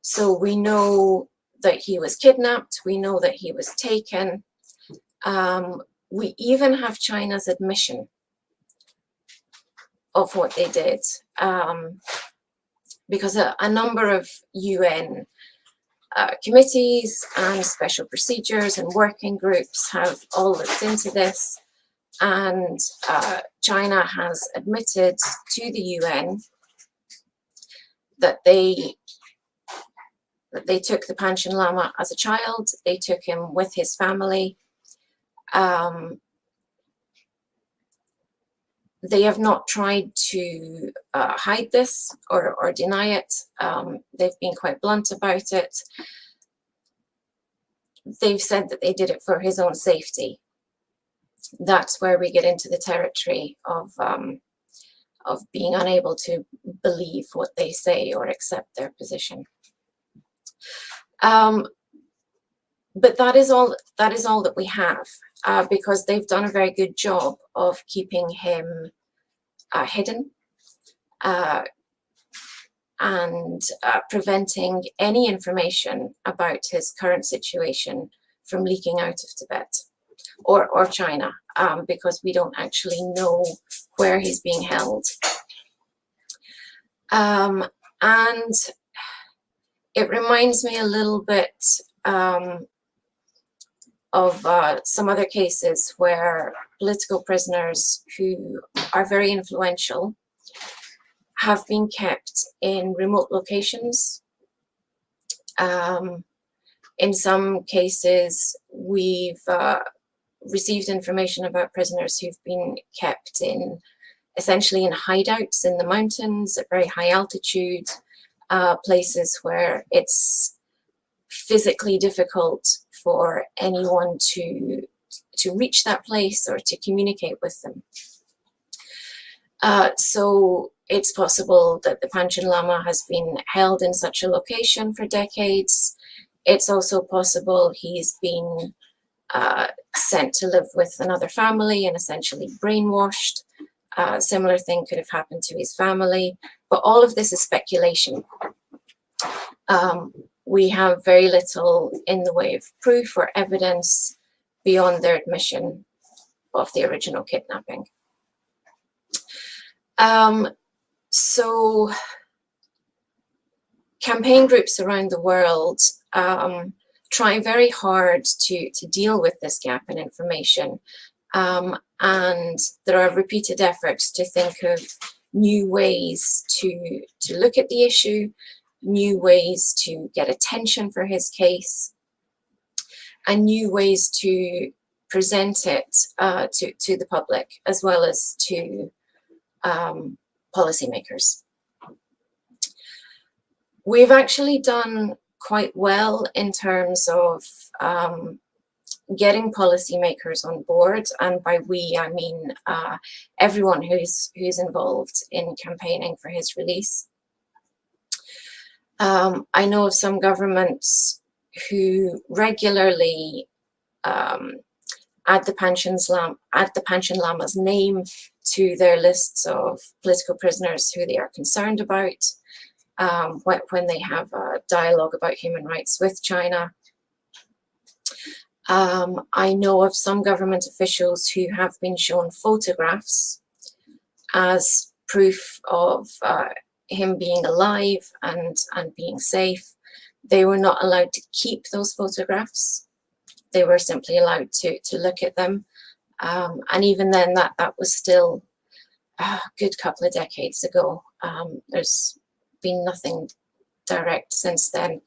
So we know that he was kidnapped, we know that he was taken. We even have China's admission of what they did, because a number of UN committees and special procedures and working groups have all looked into this, and China has admitted to the UN that they took the Panchen Lama as a child, they took him with his family. They have not tried to hide this or deny it. They've been quite blunt about it. They've said that they did it for his own safety. That's where we get into the territory of being unable to believe what they say or accept their position. But that is all that we have, because they've done a very good job of keeping him hidden and preventing any information about his current situation from leaking out of Tibet or China, because we don't actually know where he's being held. And it reminds me a little bit of some other cases where political prisoners who are very influential have been kept in remote locations. In some cases, we've received information about prisoners who've been kept essentially in hideouts in the mountains at very high altitude, places where it's physically difficult for anyone to reach that place or to communicate with them. So it's possible that the Panchen Lama has been held in such a location for decades. It's also possible he's been sent to live with another family and essentially brainwashed. Similar thing could have happened to his family, but all of this is speculation. We have very little in the way of proof or evidence beyond their admission of the original kidnapping. So campaign groups around the world try very hard to deal with this gap in information. And there are repeated efforts to think of new ways to look at the issue, new ways to get attention for his case, and new ways to present it to the public as well as to policymakers. We've actually done quite well in terms of getting policymakers on board, and by we I mean everyone who's involved in campaigning for his release. I know of some governments who regularly add the Panchen Lama's name to their lists of political prisoners who they are concerned about when they have a dialogue about human rights with China. I know of some government officials who have been shown photographs as proof of him being alive and being safe. They were not allowed to keep those photographs. They were simply allowed to look at them. And even then, that was still a good couple of decades ago. There's been nothing direct since then.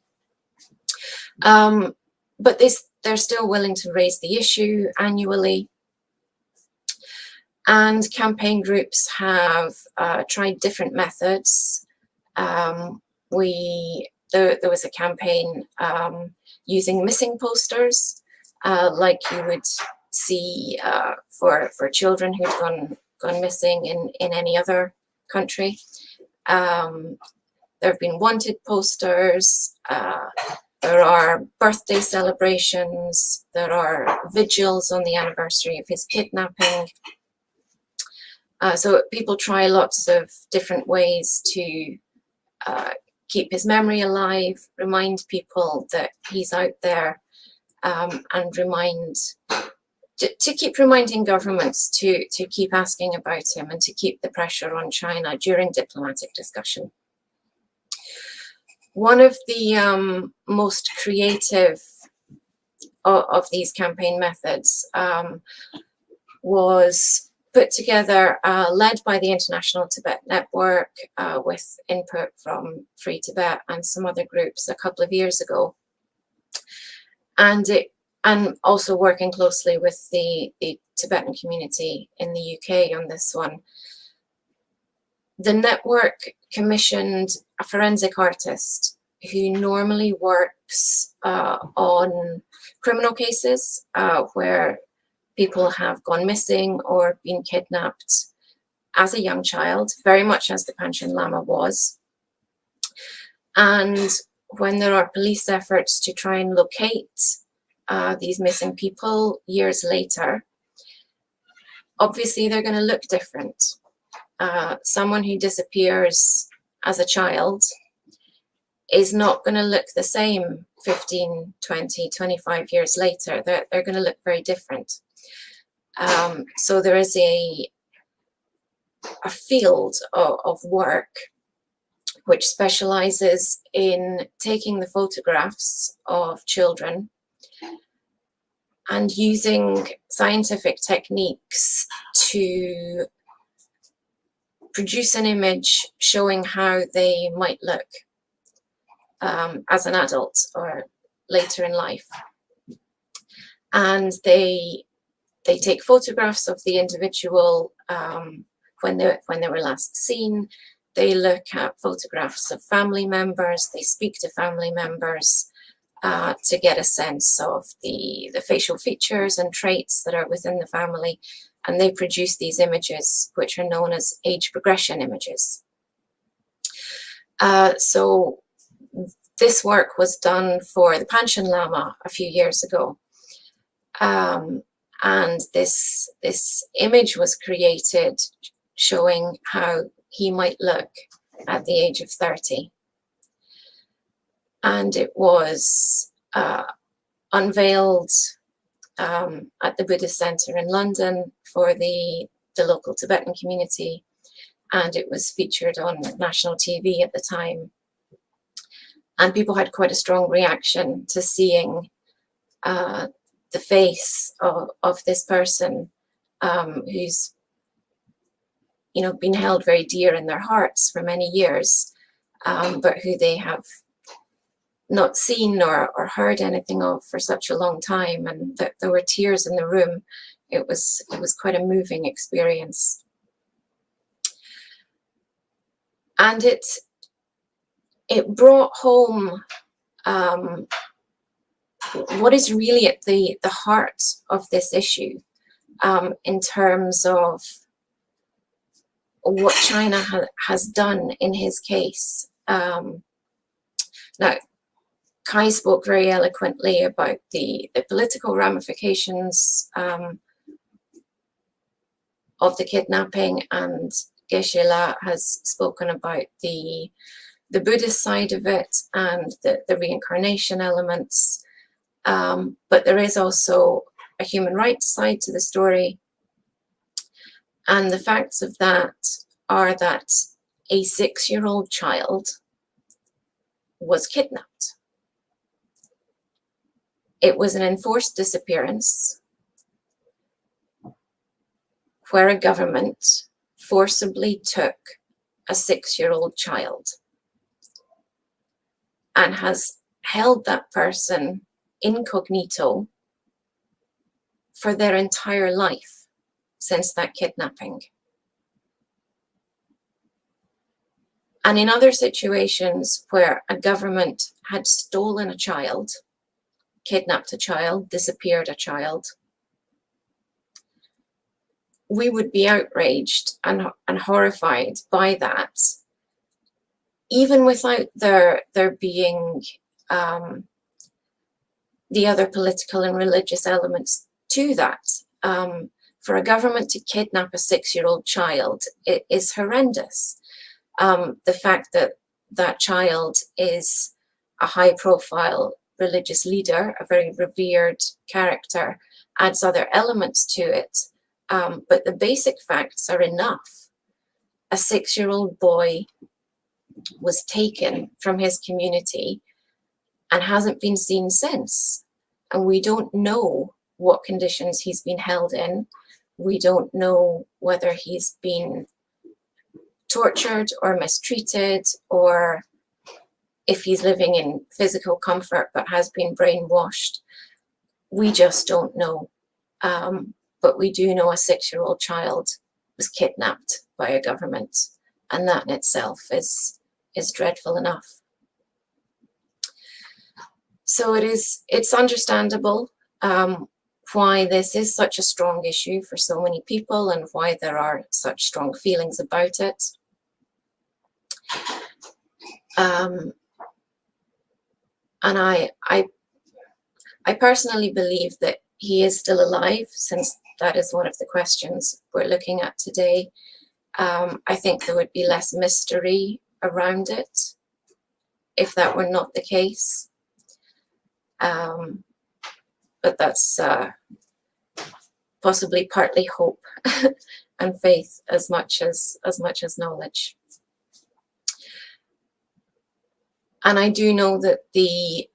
But they're still willing to raise the issue annually. And campaign groups have tried different methods. There was a campaign using missing posters, like you would see for children who'd gone missing in any other country. There have been wanted posters. There are birthday celebrations. There are vigils on the anniversary of his kidnapping. So people try lots of different ways to keep his memory alive, remind people that he's out there, and to keep reminding governments to keep asking about him and to keep the pressure on China during diplomatic discussion. One of the most creative of these campaign methods was put together, led by the International Tibet Network, with input from Free Tibet and some other groups a couple of years ago. And also working closely with the Tibetan community in the UK on this one. The network commissioned a forensic artist who normally works on criminal cases where people have gone missing or been kidnapped as a young child, very much as the Panchen Lama was. And when there are police efforts to try and locate these missing people years later, obviously they're going to look different. Someone who disappears as a child is not going to look the same 15, 20, 25 years later. They're going to look very different. So there is a field of work which specializes in taking the photographs of children and using scientific techniques to produce an image showing how they might look as an adult or later in life. And they take photographs of the individual when they were last seen. They look at photographs of family members. They speak to family members to get a sense of the facial features and traits that are within the family. And they produce these images, which are known as age progression images. So this work was done for the Panchen Lama a few years ago. And this image was created showing how he might look at the age of 30. And it was unveiled at the Buddhist Center in London for the local Tibetan community. And it was featured on national TV at the time. And people had quite a strong reaction to seeing the face of this person who's, you know, been held very dear in their hearts for many years, but who they have not seen or heard anything of for such a long time. And there were tears in the room. It was quite a moving experience. And it brought home what is really at the heart of this issue in terms of what China has done in his case. Now, Kai spoke very eloquently about the political ramifications of the kidnapping, and Geshe has spoken about the Buddhist side of it and the reincarnation elements. But there is also a human rights side to the story. And the facts of that are that a 6-year-old child was kidnapped. It was an enforced disappearance where a government forcibly took a 6-year-old child and has held that person incognito for their entire life since that kidnapping. And in other situations where a government had stolen a child, kidnapped a child, disappeared a child, we would be outraged and horrified by that, even without there being the other political and religious elements to that. For a government to kidnap a 6-year-old child, it is horrendous. The fact that that child is a high-profile religious leader, a very revered character, adds other elements to it. But the basic facts are enough. A 6-year-old boy was taken from his community and hasn't been seen since. And we don't know what conditions he's been held in. We don't know whether he's been tortured or mistreated, or if he's living in physical comfort but has been brainwashed. We just don't know. But we do know a 6-year-old child was kidnapped by a government, and that in itself is dreadful enough. So it's understandable why this is such a strong issue for so many people and why there are such strong feelings about it. And I personally believe that he is still alive, since that is one of the questions we're looking at today. I think there would be less mystery around it if that were not the case. But that's possibly partly hope and faith as much as knowledge. And I do know that the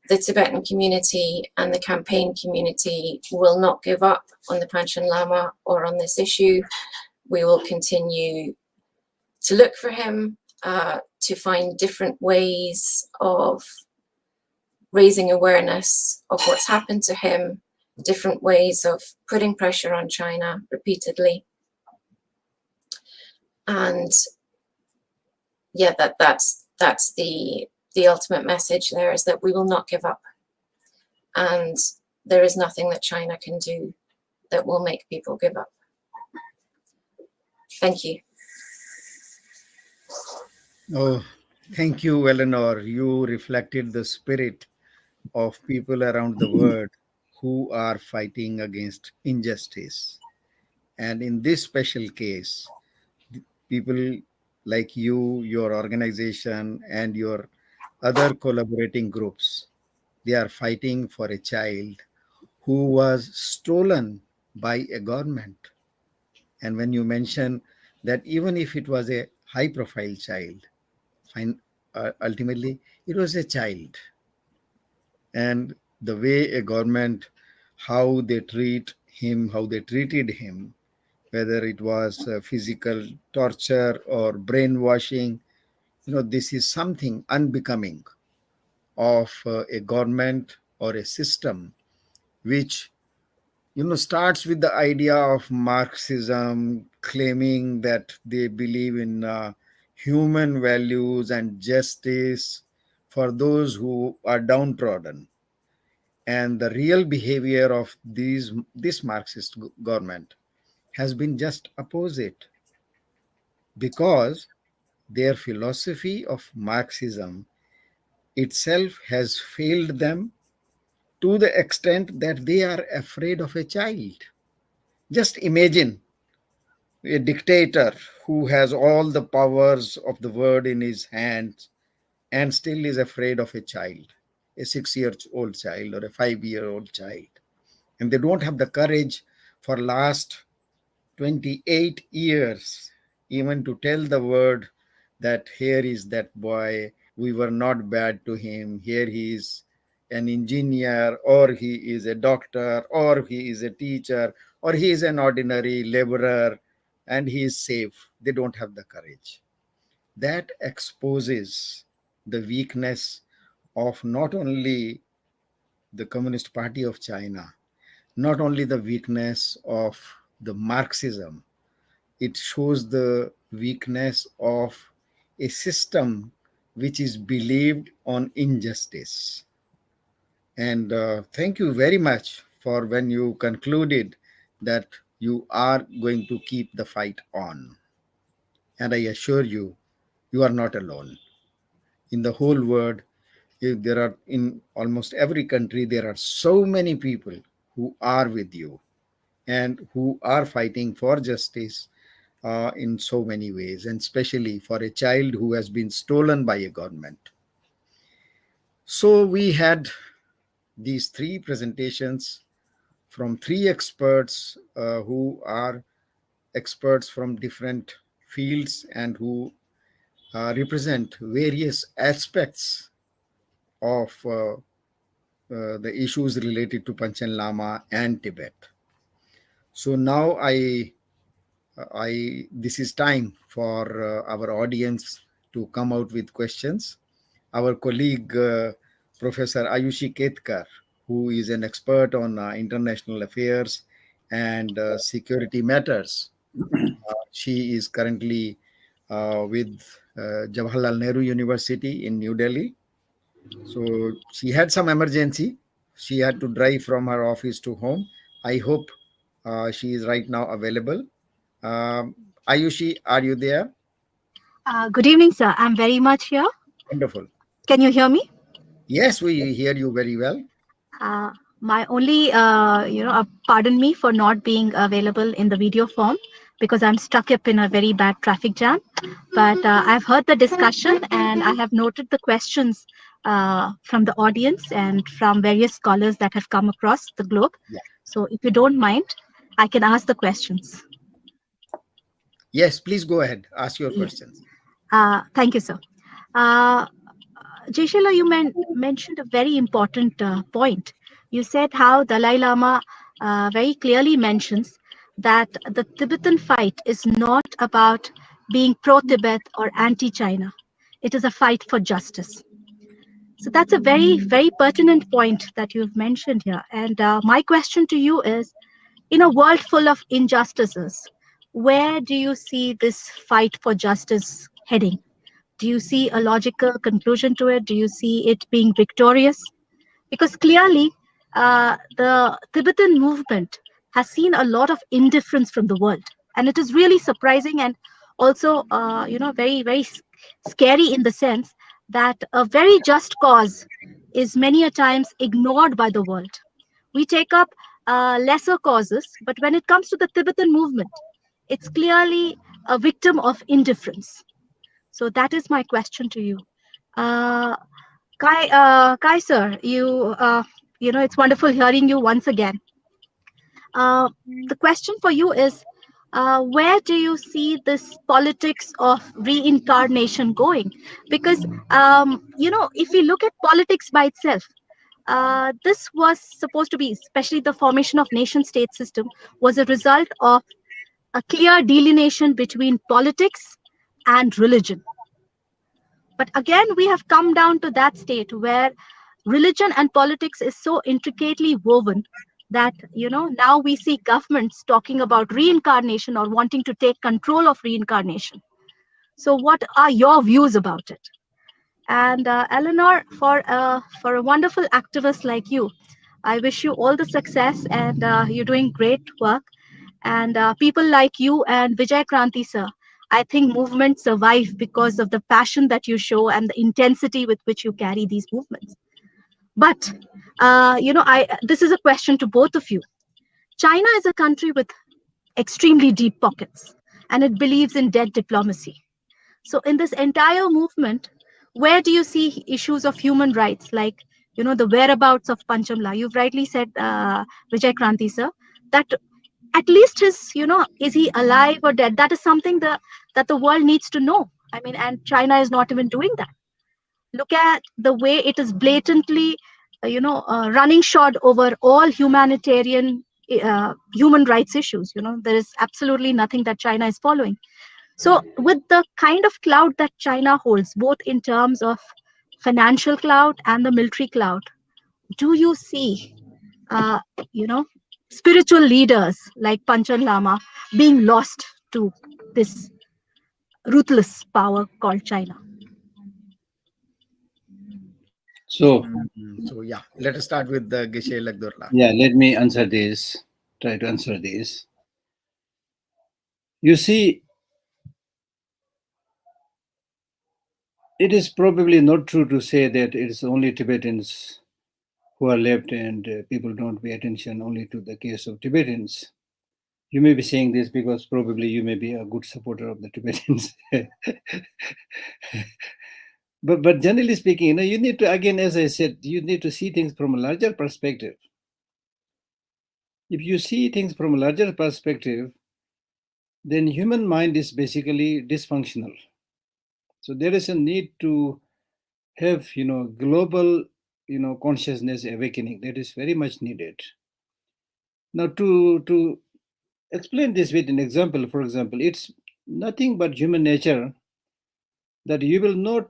Tibetan community and the campaign community will not give up on the Panchen Lama or on this issue. We will continue to look for him, to find different ways of raising awareness of what's happened to him, different ways of putting pressure on China repeatedly. And yeah, that's the ultimate message there, is that we will not give up. And there is nothing that China can do that will make people give up. Thank you. Oh, thank you, Eleanor. You reflected the spirit of people around the world who are fighting against injustice. And in this special case, people like you, your organization, and your other collaborating groups, they are fighting for a child who was stolen by a government. And when you mention that even if it was a high profile child, ultimately it was a child. And the way a government, how they treat him, how they treated him, whether it was physical torture or brainwashing, this is something unbecoming of a government or a system which starts with the idea of Marxism, claiming that they believe in human values and justice for those who are downtrodden. And the real behavior of this Marxist government has been just opposite, because their philosophy of Marxism itself has failed them to the extent that they are afraid of a child. Just imagine a dictator who has all the powers of the world in his hands and still is afraid of a child, a 6-year-old child or a 5-year-old child. And they don't have the courage for last 28 years even to tell the world that here is that boy, we were not bad to him, here he is an engineer, or he is a doctor, or he is a teacher, or he is an ordinary laborer, and he is safe. They don't have the courage. That exposes the weakness of not only the Communist Party of China, not only the weakness of the Marxism, it shows the weakness of a system which is believed on injustice. And thank you very much for when you concluded that you are going to keep the fight on. And I assure you, you are not alone. In the whole world, there are, in almost every country, there are so many people who are with you and who are fighting for justice in so many ways, and especially for a child who has been stolen by a government. So we had these three presentations from three experts who are experts from different fields and who represent various aspects of the issues related to Panchen Lama and Tibet. So now this is time for our audience to come out with questions. Our colleague, Professor Ayushi Ketkar, who is an expert on international affairs and security matters. She is currently with Jawaharlal Nehru University in New Delhi. So she had some emergency. She had to drive from her office to home. I hope she is right now available. Ayushi, are you there? Good evening, sir. I'm very much here. Wonderful. Can you hear me? Yes, we hear you very well. My only, pardon me for not being available in the video form because I'm stuck up in a very bad traffic jam. But I've heard the discussion and I have noted the questions from the audience and from various scholars that have come across the globe. Yeah. So if you don't mind, I can ask the questions. Yes, please go ahead. Ask your questions. Thank you, sir. Geshe, you mentioned a very important point. You said how Dalai Lama very clearly mentions that the Tibetan fight is not about being pro-Tibet or anti-China. It is a fight for justice. So that's a very, very pertinent point that you've mentioned here. And my question to you is, in a world full of injustices, where do you see this fight for justice heading? Do you see a logical conclusion to it? Do you see it being victorious? Because clearly, the Tibetan movement has seen a lot of indifference from the world. And it is really surprising and also, very, very scary in the sense that a very just cause is many a times ignored by the world. We take up lesser causes, but when it comes to the Tibetan movement, it's clearly a victim of indifference. So that is my question to you. Kai sir, it's wonderful hearing you once again. The question for you is, where do you see this politics of reincarnation going? Because, if we look at politics by itself, this was supposed to be, especially the formation of nation state system, was a result of a clear delineation between politics and religion. But again, we have come down to that state where religion and politics is so intricately woven that, now we see governments talking about reincarnation or wanting to take control of reincarnation. So what are your views about it? And Eleanor, for a wonderful activist like you, I wish you all the success, and you're doing great work. And people like you and Vijay Kranti sir, I think movements survive because of the passion that you show and the intensity with which you carry these movements. But, this is a question to both of you. China is a country with extremely deep pockets, and it believes in dead diplomacy. So in this entire movement, where do you see issues of human rights, like, the whereabouts of Panchen Lama? You've rightly said, Vijay Kranti sir, that at least is he alive or dead? That is something that the world needs to know. I mean, and China is not even doing that. Look at the way it is blatantly, running short over all humanitarian human rights issues. There is absolutely nothing that China is following. So with the kind of clout that China holds, both in terms of financial clout and the military clout, do you see, uh, you know, spiritual leaders like Panchen Lama being lost to this ruthless power called China? So, So yeah, let us start with the Geshe Lhakdor. yeah, let me answer this, try to answer this. You see, it is probably not true to say that it is only Tibetans who are left and people don't pay attention only to the case of Tibetans. You may be saying this because probably you may be a good supporter of the Tibetans. but generally speaking, you need to, again, as I said, you need to see things from a larger perspective. If you see things from a larger perspective, then human mind is basically dysfunctional. So there is a need to have, global, consciousness awakening. That is very much needed. Now, to explain this with an example, for example, it's nothing but human nature that you will not,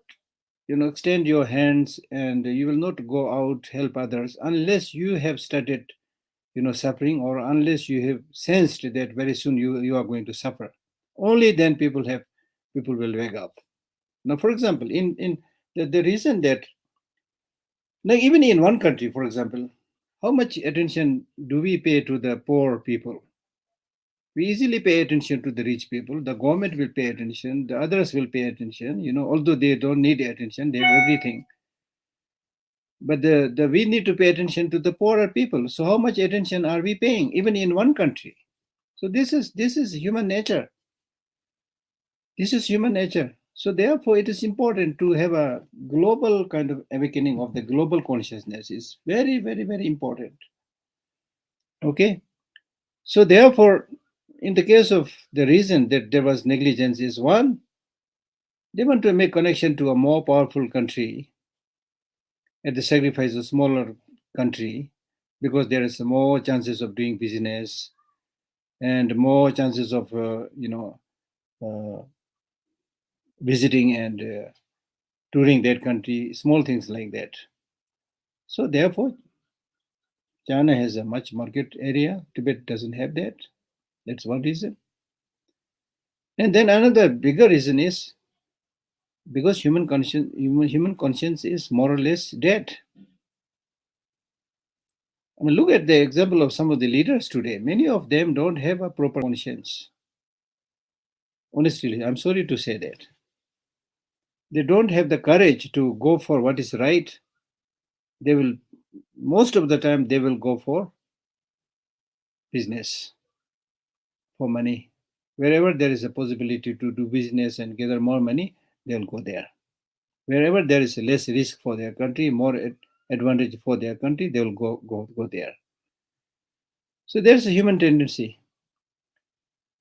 extend your hands and you will not go out help others unless you have started, suffering, or unless you have sensed that very soon you are going to suffer. Only then people will wake up. Now, for example, in the reason that, like, even in one country, for example, how much attention do we pay to the poor people? We easily pay attention to the rich people. The government will pay attention. The others will pay attention. Although they don't need attention, they have everything. But we need to pay attention to the poorer people. So how much attention are we paying, even in one country? So this is human nature. This is human nature. So therefore, it is important to have a global kind of awakening of the global consciousness. Is very, very, very important. Okay. So therefore, in the case of the reason that there was negligence is one, they want to make connection to a more powerful country at the sacrifice of smaller country, because there is more chances of doing business and more chances of visiting and touring that country, small things like that. So therefore, China has a much market area. Tibet doesn't have that. That's one reason. And then another bigger reason is because human conscience is more or less dead. I mean, look at the example of some of the leaders today. Many of them don't have a proper conscience. Honestly, I'm sorry to say that. They don't have the courage to go for what is right. They will, most of the time, they will go for business, for money. Wherever there is a possibility to do business and gather more money, they'll go there. Wherever there is less risk for their country, more advantage for their country, they will go there. So there's a human tendency.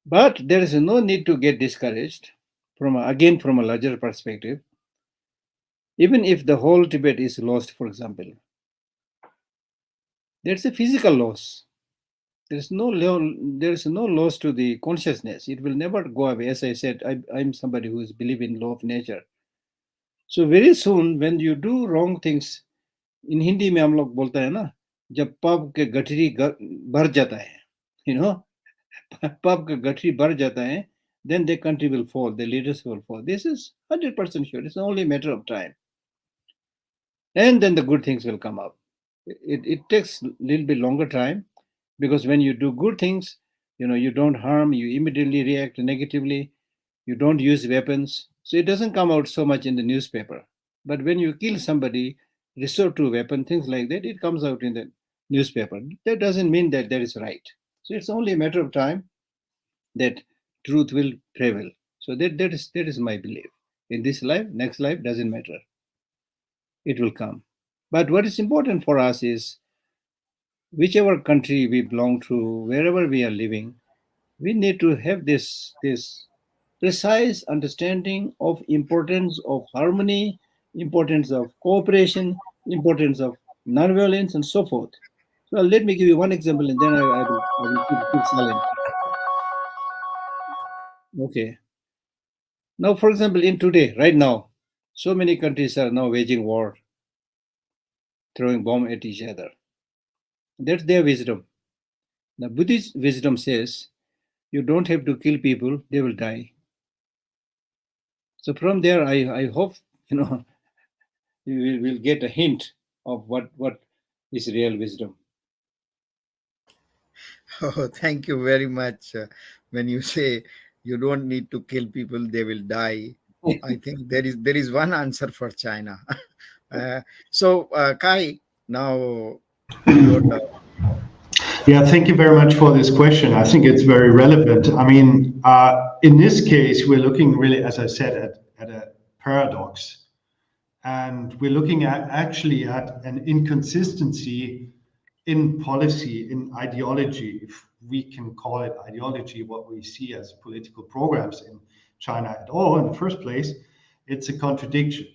But there is no need to get discouraged from a larger perspective. Even if the whole Tibet is lost, for example, there's a physical loss. There is no loss to the consciousness. It will never go away. As I said, I'm somebody who is believe in law of nature. So very soon, when you do wrong things, in Hindi में हम लोग बोलते हैं ना, जब पाप के गठरी भर जाता है, पाप का गठरी भर जाता है, then the country will fall, the leaders will fall. This is 100% sure. It's only a matter of time. And then the good things will come up. It takes a little bit longer time, because when you do good things, you don't harm, you immediately react negatively, you don't use weapons. So it doesn't come out so much in the newspaper. But when you kill somebody, resort to a weapon, things like that, it comes out in the newspaper. That doesn't mean that is right. So it's only a matter of time that truth will prevail. So that is my belief. In this life, next life, doesn't matter. It will come. But what is important for us is, whichever country we belong to, wherever we are living, we need to have this precise understanding of importance of harmony, importance of cooperation, importance of non-violence, and so forth. So let me give you one example, and then I will keep silent. Okay. Now, for example, in today, right now, so many countries are now waging war. throwing bomb at each other. That's their wisdom. The Buddhist wisdom says, you don't have to kill people, they will die. So from there, I hope, we will get a hint of what is real wisdom. Oh, thank you very much. When you say you don't need to kill people, they will die. I think there is one answer for China. Kai, now your turn. Yeah, thank you very much for this question. I think it's very relevant. I mean, in this case, we're looking really, as I said, at a paradox. And we're looking at an inconsistency in policy, in ideology, if we can call it ideology, what we see as political programs in China at all in the first place. It's a contradiction.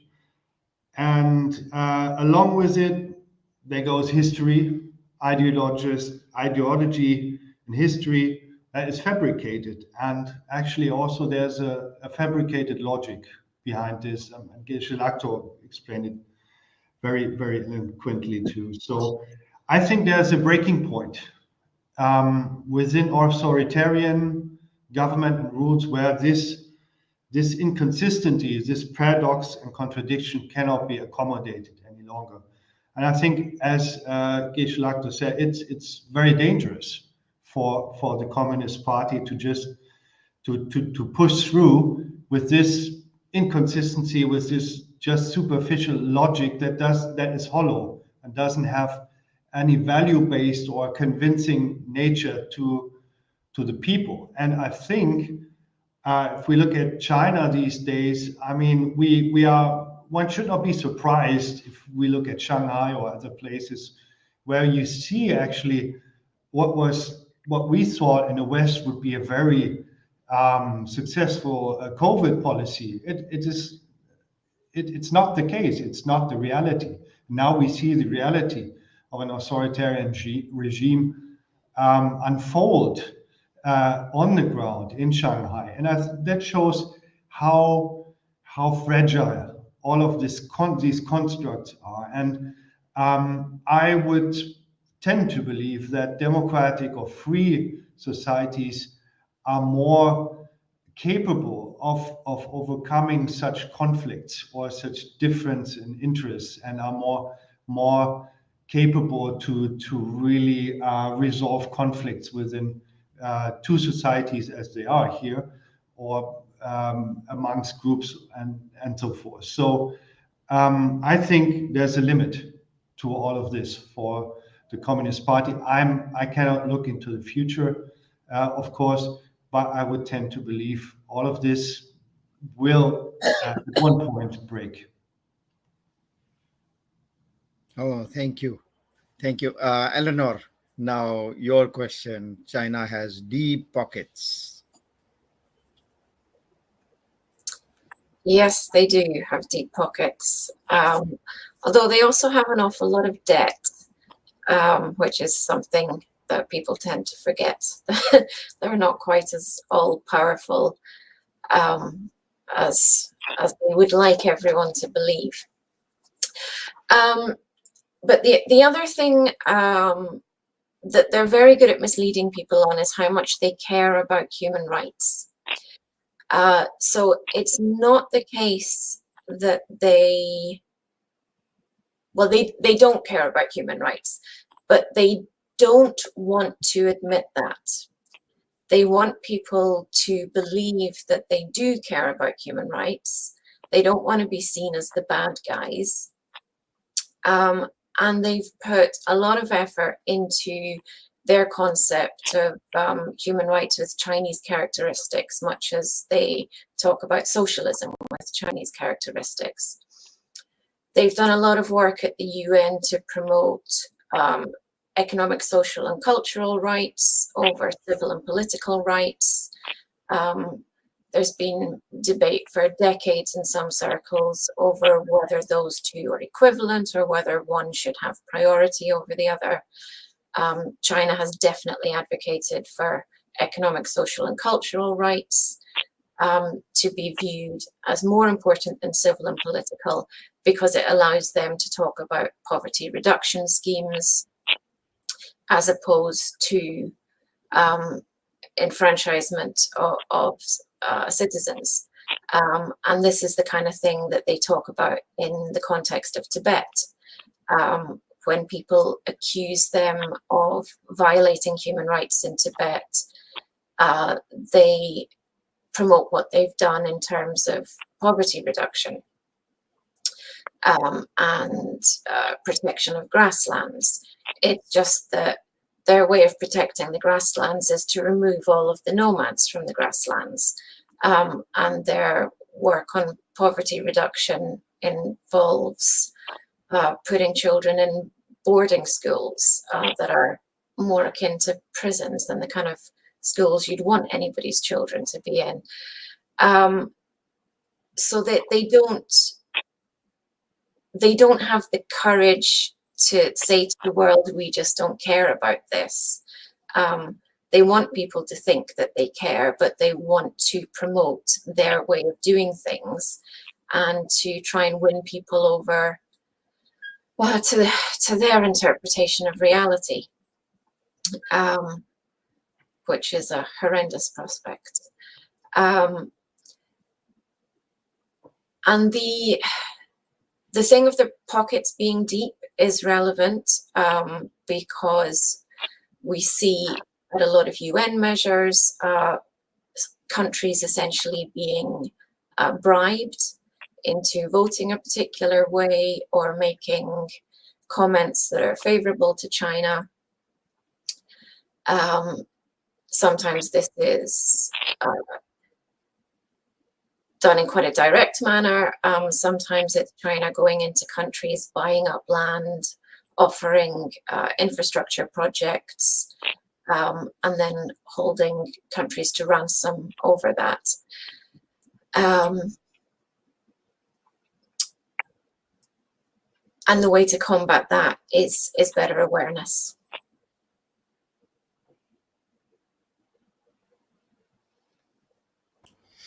And along with it, there goes history, ideology and history that is fabricated. And actually also there's a fabricated logic behind this. And Geshe Lhakdor explained it very, very eloquently too. So I think there's a breaking point within authoritarian government and rules where this inconsistency, this paradox and contradiction cannot be accommodated any longer. And I think, as Geshe Lhakdor said, it's very dangerous for the Communist Party to just to push through with this inconsistency, with this just superficial logic that is hollow and doesn't have any value-based or convincing nature to the people. And I think if we look at China these days, I mean, one should not be surprised if we look at Shanghai or other places where you see actually what we thought in the West would be a very successful COVID policy. It's not the case. It's not the reality. Now we see the reality of an authoritarian regime unfold on the ground in Shanghai, and that shows how fragile all of these constructs are. And I would tend to believe that democratic or free societies are more capable of overcoming such conflicts or such difference in interests, and are more capable to really resolve conflicts within two societies as they are here, or amongst groups and so forth. So I think there's a limit to all of this for the Communist Party. I cannot look into the future, of course, but I would tend to believe all of this will at one point break. Oh, thank you. Thank you. Eleanor, now your question. China has deep pockets. Yes, they do have deep pockets, although they also have an awful lot of debt, which is something that people tend to forget. They're not quite as all-powerful as they would like everyone to believe. But the other thing that they're very good at misleading people on is how much they care about human rights. So it's not the case that they don't care about human rights, but they don't want to admit that. They want people to believe that they do care about human rights. They don't want to be seen as the bad guys. And they've put a lot of effort into their concept of human rights with Chinese characteristics, much as they talk about socialism with Chinese characteristics. They've done a lot of work at the UN to promote economic, social, and cultural rights over civil and political rights. There's been debate for decades in some circles over whether those two are equivalent or whether one should have priority over the other. China has definitely advocated for economic, social, and cultural rights. to be viewed as more important than civil and political, because it allows them to talk about poverty reduction schemes as opposed to enfranchisement of citizens. And this is the kind of thing that they talk about in the context of Tibet. When people accuse them of violating human rights in Tibet, they promote what they've done in terms of poverty reduction and protection of grasslands. It's just that their way of protecting the grasslands is to remove all of the nomads from the grasslands. And their work on poverty reduction involves putting children in boarding schools that are more akin to prisons than the kind of schools you'd want anybody's children to be in. So that they don't have the courage to say to the world, we just don't care about this. They want people to think that they care, but they want to promote their way of doing things and to try and win people over to their interpretation of reality, which is a horrendous prospect. And the thing of the pockets being deep is relevant because we see at a lot of UN measures, countries essentially being bribed into voting a particular way or making comments that are favorable to China. Sometimes this is done in quite a direct manner. Sometimes it's China going into countries, buying up land, offering infrastructure projects, and then holding countries to ransom over that. And the way to combat that is better awareness.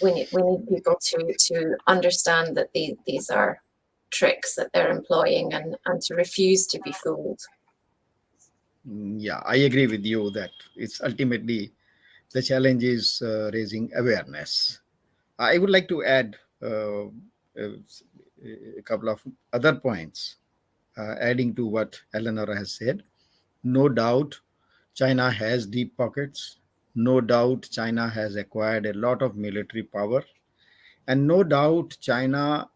We need people to understand that these are tricks that they're employing and to refuse to be fooled. Yeah, I agree with you that it's ultimately the challenge is raising awareness. I would like to add a couple of other points, adding to what Eleanor has said. No doubt, China has deep pockets. No doubt, China has acquired a lot of military power. And no doubt, China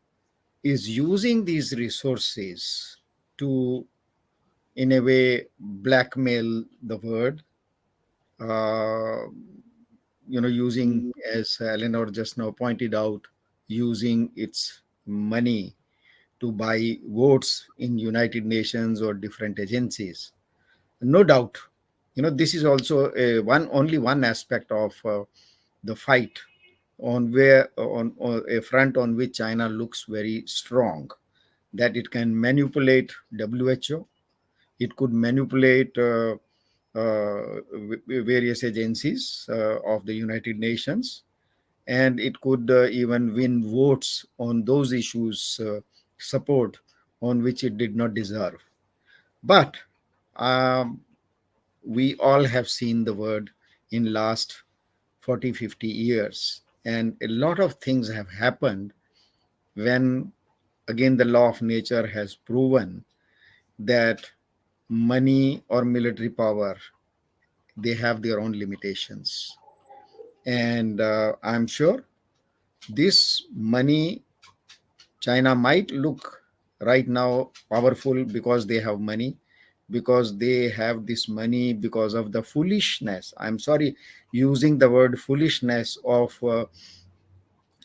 is using these resources to, in a way, blackmail the world. Using, as Eleanor just now pointed out, using its money to buy votes in United Nations or different agencies. No doubt, this is also only one aspect of the fight on a front on which China looks very strong, that it can manipulate WHO, it could manipulate various agencies of the United Nations, and it could even win votes on those issues, support on which it did not deserve. But we all have seen the word in last 40, 50 years, and a lot of things have happened when, again, the law of nature has proven that money or military power, they have their own limitations. And I'm sure this money, China might look right now powerful because they have money, because they have this money because of the foolishness. I'm sorry using the word foolishness of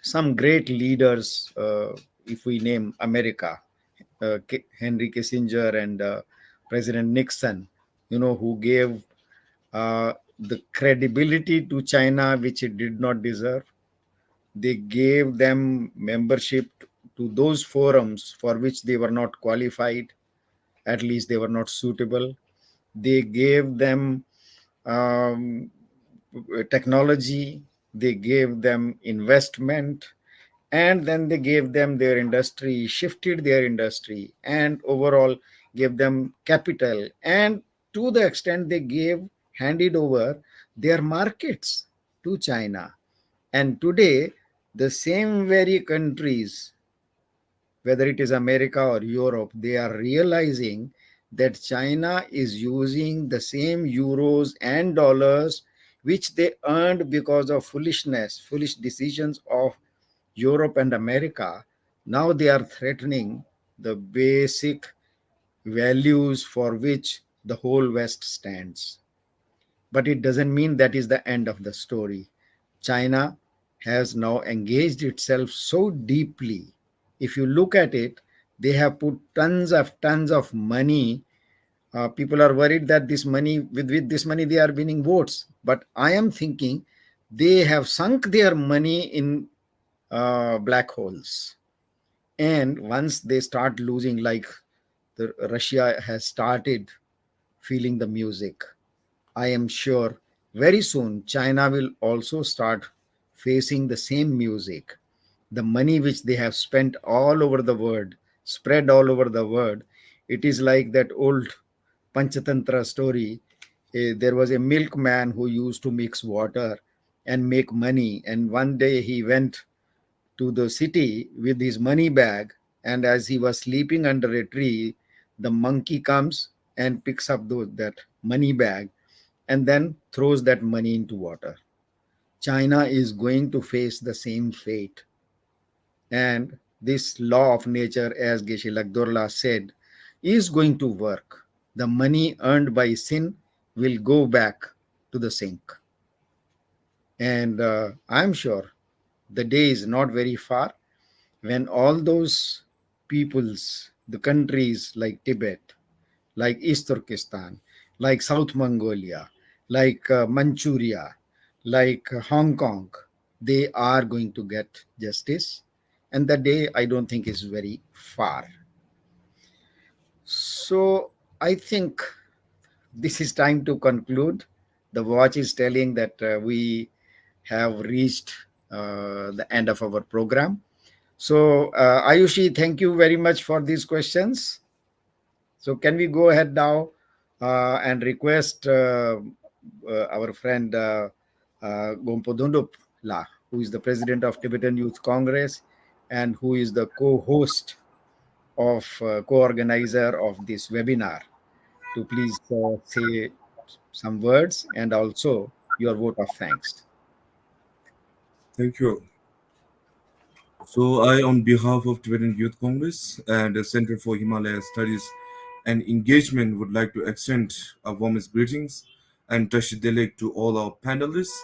some great leaders, if we name America, Henry Kissinger and President Nixon, who gave the credibility to China which it did not deserve. They gave them membership to those forums for which they were not qualified, at least they were not suitable. They gave them technology they gave them investment, and then they gave them their industry, shifted their industry, and overall gave them capital. And to the extent they gave, handed over their markets to China. And today, the same very countries, whether it is America or Europe, they are realizing that China is using the same euros and dollars which they earned because of foolishness, foolish decisions of Europe and America. Now they are threatening the basic values for which the whole West stands. But it doesn't mean that is the end of the story. China has now engaged itself so deeply. If you look at it, they have put tons of money. People are worried that this money, with this money, they are winning votes. But I am thinking they have sunk their money in black holes. And once they start losing, like Russia has started feeling the music, I am sure very soon China will also start facing the same music. The money which they have spent all over the world, spread all over the world, it is like that old Panchatantra story. There was a milkman who used to mix water and make money. And one day he went to the city with his money bag, and as he was sleeping under a tree, the monkey comes and picks up that money bag and then throws that money into water. China is going to face the same fate. And this law of nature, as Geshe Lhakdor said, is going to work. The money earned by sin will go back to the sink. And I'm sure the day is not very far when all those peoples, the countries like Tibet, like East Turkestan, like South Mongolia, like Manchuria, like Hong Kong, they are going to get justice. And the day I don't think is very far. So I think this is time to conclude. The watch is telling that we have reached the end of our program. So, Ayushi, thank you very much for these questions. So, can we go ahead now and request our friend Gompo Dundup La, who is the president of Tibetan Youth Congress and who is the co-host of co-organizer of this webinar, to please say some words and also your vote of thanks. Thank you. So I, on behalf of Tibetan Youth Congress and the Center for Himalaya Studies and Engagement, would like to extend our warmest greetings and Tashidele to all our panelists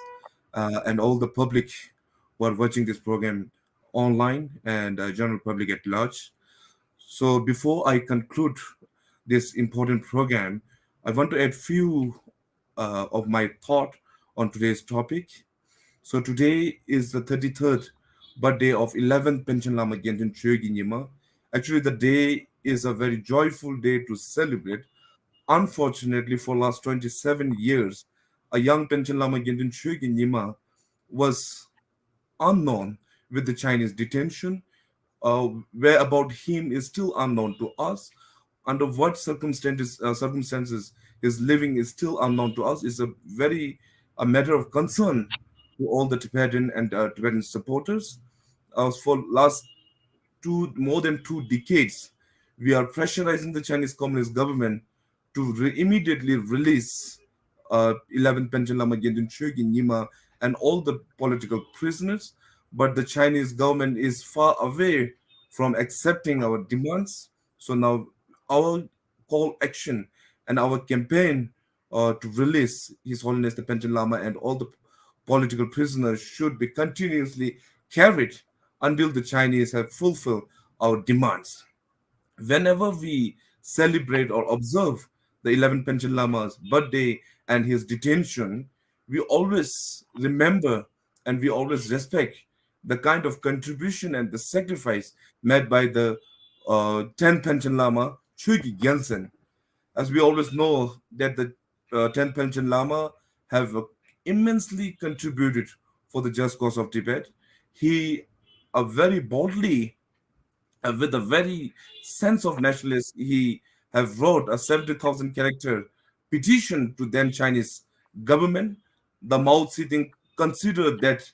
and all the public who are watching this program online and general public at large. So before I conclude this important program, I want to add few of my thought on today's topic. So today is the 33rd birthday of 11th Panchen Lama Genthun CHOEKYI. Actually, the day is a very joyful day to celebrate. Unfortunately, for last 27 years, a young Panchen Lama Genthun CHOEKYI was unknown with the Chinese detention. Where about him is still unknown to us. Under what circumstances his living is still unknown to us is a matter of concern to all the Tibetan and Tibetan supporters. For last more than 2 decades, we are pressurizing the Chinese Communist government to immediately release 11 Panchen Lama Genthun CHOEKYI and all the political prisoners. But the Chinese government is far away from accepting our demands. So now our call action and our campaign to release His Holiness the Panchen Lama and all the political prisoners should be continuously carried until the Chinese have fulfilled our demands. Whenever we celebrate or observe the 11th Panchen Lama's birthday and his detention, we always remember and we always respect the kind of contribution and the sacrifice made by the 10th Panchen Lama, CHOEKYI Gyaltsen. As we always know that the 10th Panchen Lama have immensely contributed for the just cause of Tibet. He very boldly, with a very sense of nationalism, he have wrote a 70,000 character petition to then Chinese government. The Mao Zedong considered that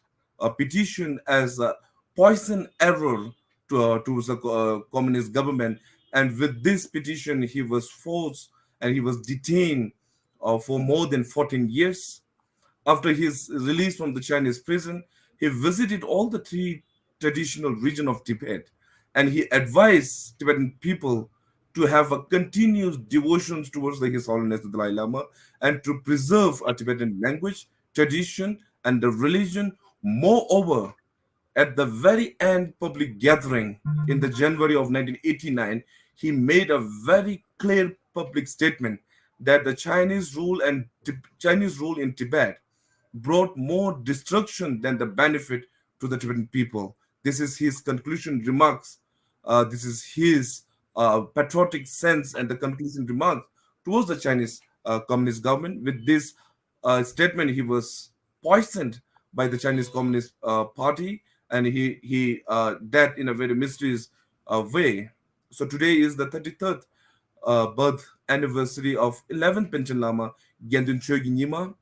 petition as a poison arrow to the communist government, and with this petition he was forced and he was detained for more than 14 years. After his release from the Chinese prison, he visited all the three traditional regions of Tibet, and he advised Tibetan people to have a continuous devotion towards His Holiness the Dalai Lama and to preserve a Tibetan language, tradition, and the religion. Moreover, at the very end public gathering in the January of 1989, he made a very clear public statement that the Chinese rule in Tibet brought more destruction than the benefit to the Tibetan people. This is his conclusion remarks. This is his patriotic sense and the conclusion remarks towards the Chinese Communist government. With this statement, he was poisoned by the Chinese Communist Party, and he died in a very mysterious way. So today is the 33rd birth anniversary of 11th Panchen Lama GENDHUN CHOEKYI.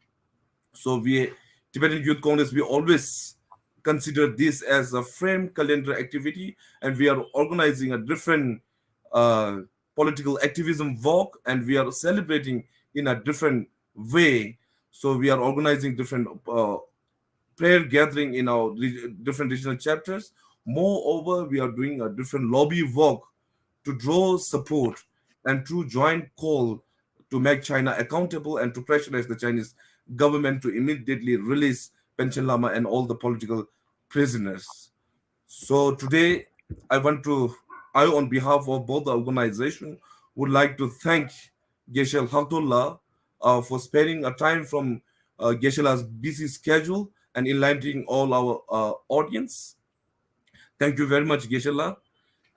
So we, Tibetan Youth Congress, we always consider this as a frame calendar activity, and we are organizing a different political activism walk, and we are celebrating in a different way. So we are organizing different prayer gathering in our different regional chapters. Moreover, we are doing a different lobby walk to draw support and to joint call to make China accountable and to pressurize the Chinese government to immediately release Panchen Lama and all the political prisoners. So today, on behalf of both the organization, would like to thank Geshe Lhakdor for sparing a time from Geshe-la's busy schedule and enlightening all our audience. Thank you very much, Geshe-la.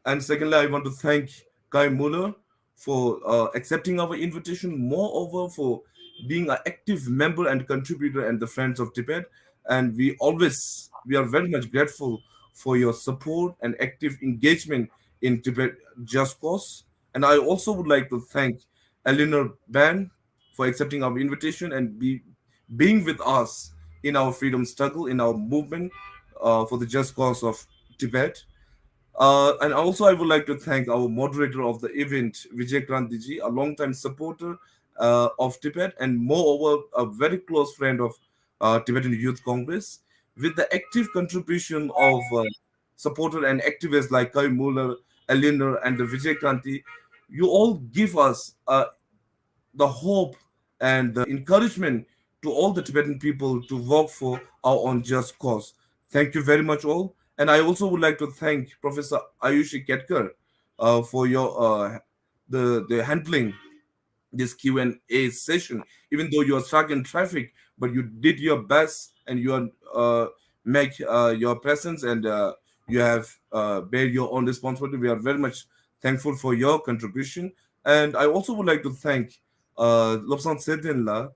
And secondly, I want to thank Kai Muller for accepting our invitation, moreover for being an active member and contributor and the Friends of Tibet. And we are very much grateful for your support and active engagement in Tibet Just Cause. And I also would like to thank Eleanor Bern for accepting our invitation and being with us in our freedom struggle, in our movement for the just cause of Tibet. And also, I would like to thank our moderator of the event, Vijay Krantiji, a longtime supporter of Tibet, and moreover, a very close friend of Tibetan Youth Congress. With the active contribution of supporter and activists like Kai Muller, Eleanor, and the Vijay Kranti, you all give us the hope and the encouragement to all the Tibetan people to work for our own just cause. Thank you very much, all. And I also would like to thank Professor Ayushi Ketkar for your the handling this Q&A session. Even though you are stuck in traffic, but you did your best and you are make your presence and you have bear your own responsibility. We are very much thankful for your contribution. And I also would like to thank Lobsang Sedinla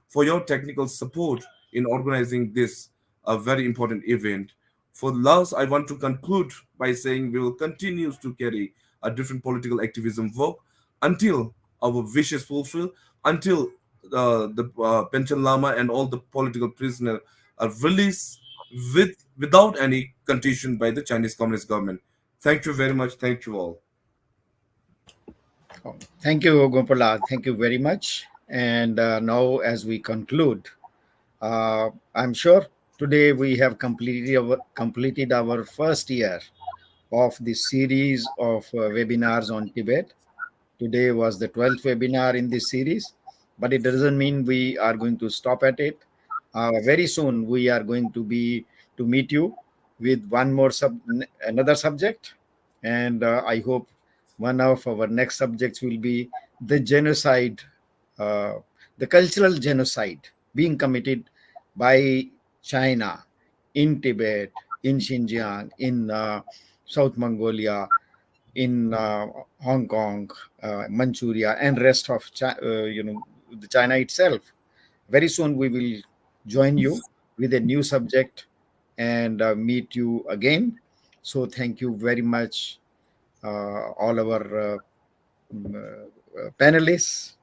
for your technical support in organizing this very important event. For last, I want to conclude by saying we will continue to carry a different political activism work until our wishes fulfilled, until the Panchen Lama and all the political prisoners are released without any condition by the Chinese Communist government. Thank you very much. Thank you all. Thank you, Gopala. Thank you very much. And now, as we conclude, I'm sure today we have completed our first year of this series of webinars on Tibet. Today was the 12th webinar in this series, but it doesn't mean we are going to stop at it. Very soon we are going to meet you with another subject, and I hope one of our next subjects will be the genocide, the cultural genocide being committed by China in Tibet, in Xinjiang, in South Mongolia, in Hong Kong, Manchuria, and rest of the China itself. Very soon we will join you with a new subject and meet you again. So thank you very much, all our panelists,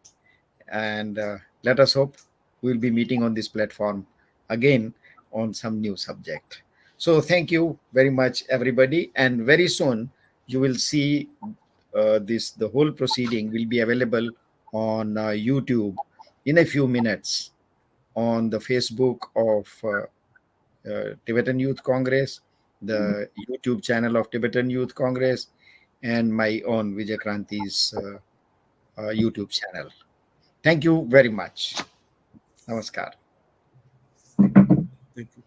and let us hope we'll be meeting on this platform again on some new subject. So thank you very much, everybody, and very soon you will see the whole proceeding will be available on YouTube in a few minutes, on the Facebook of Tibetan Youth Congress, the YouTube channel of Tibetan Youth Congress, and my own Vijay Kranti's YouTube channel. Thank you very much. Namaskar. Thank you.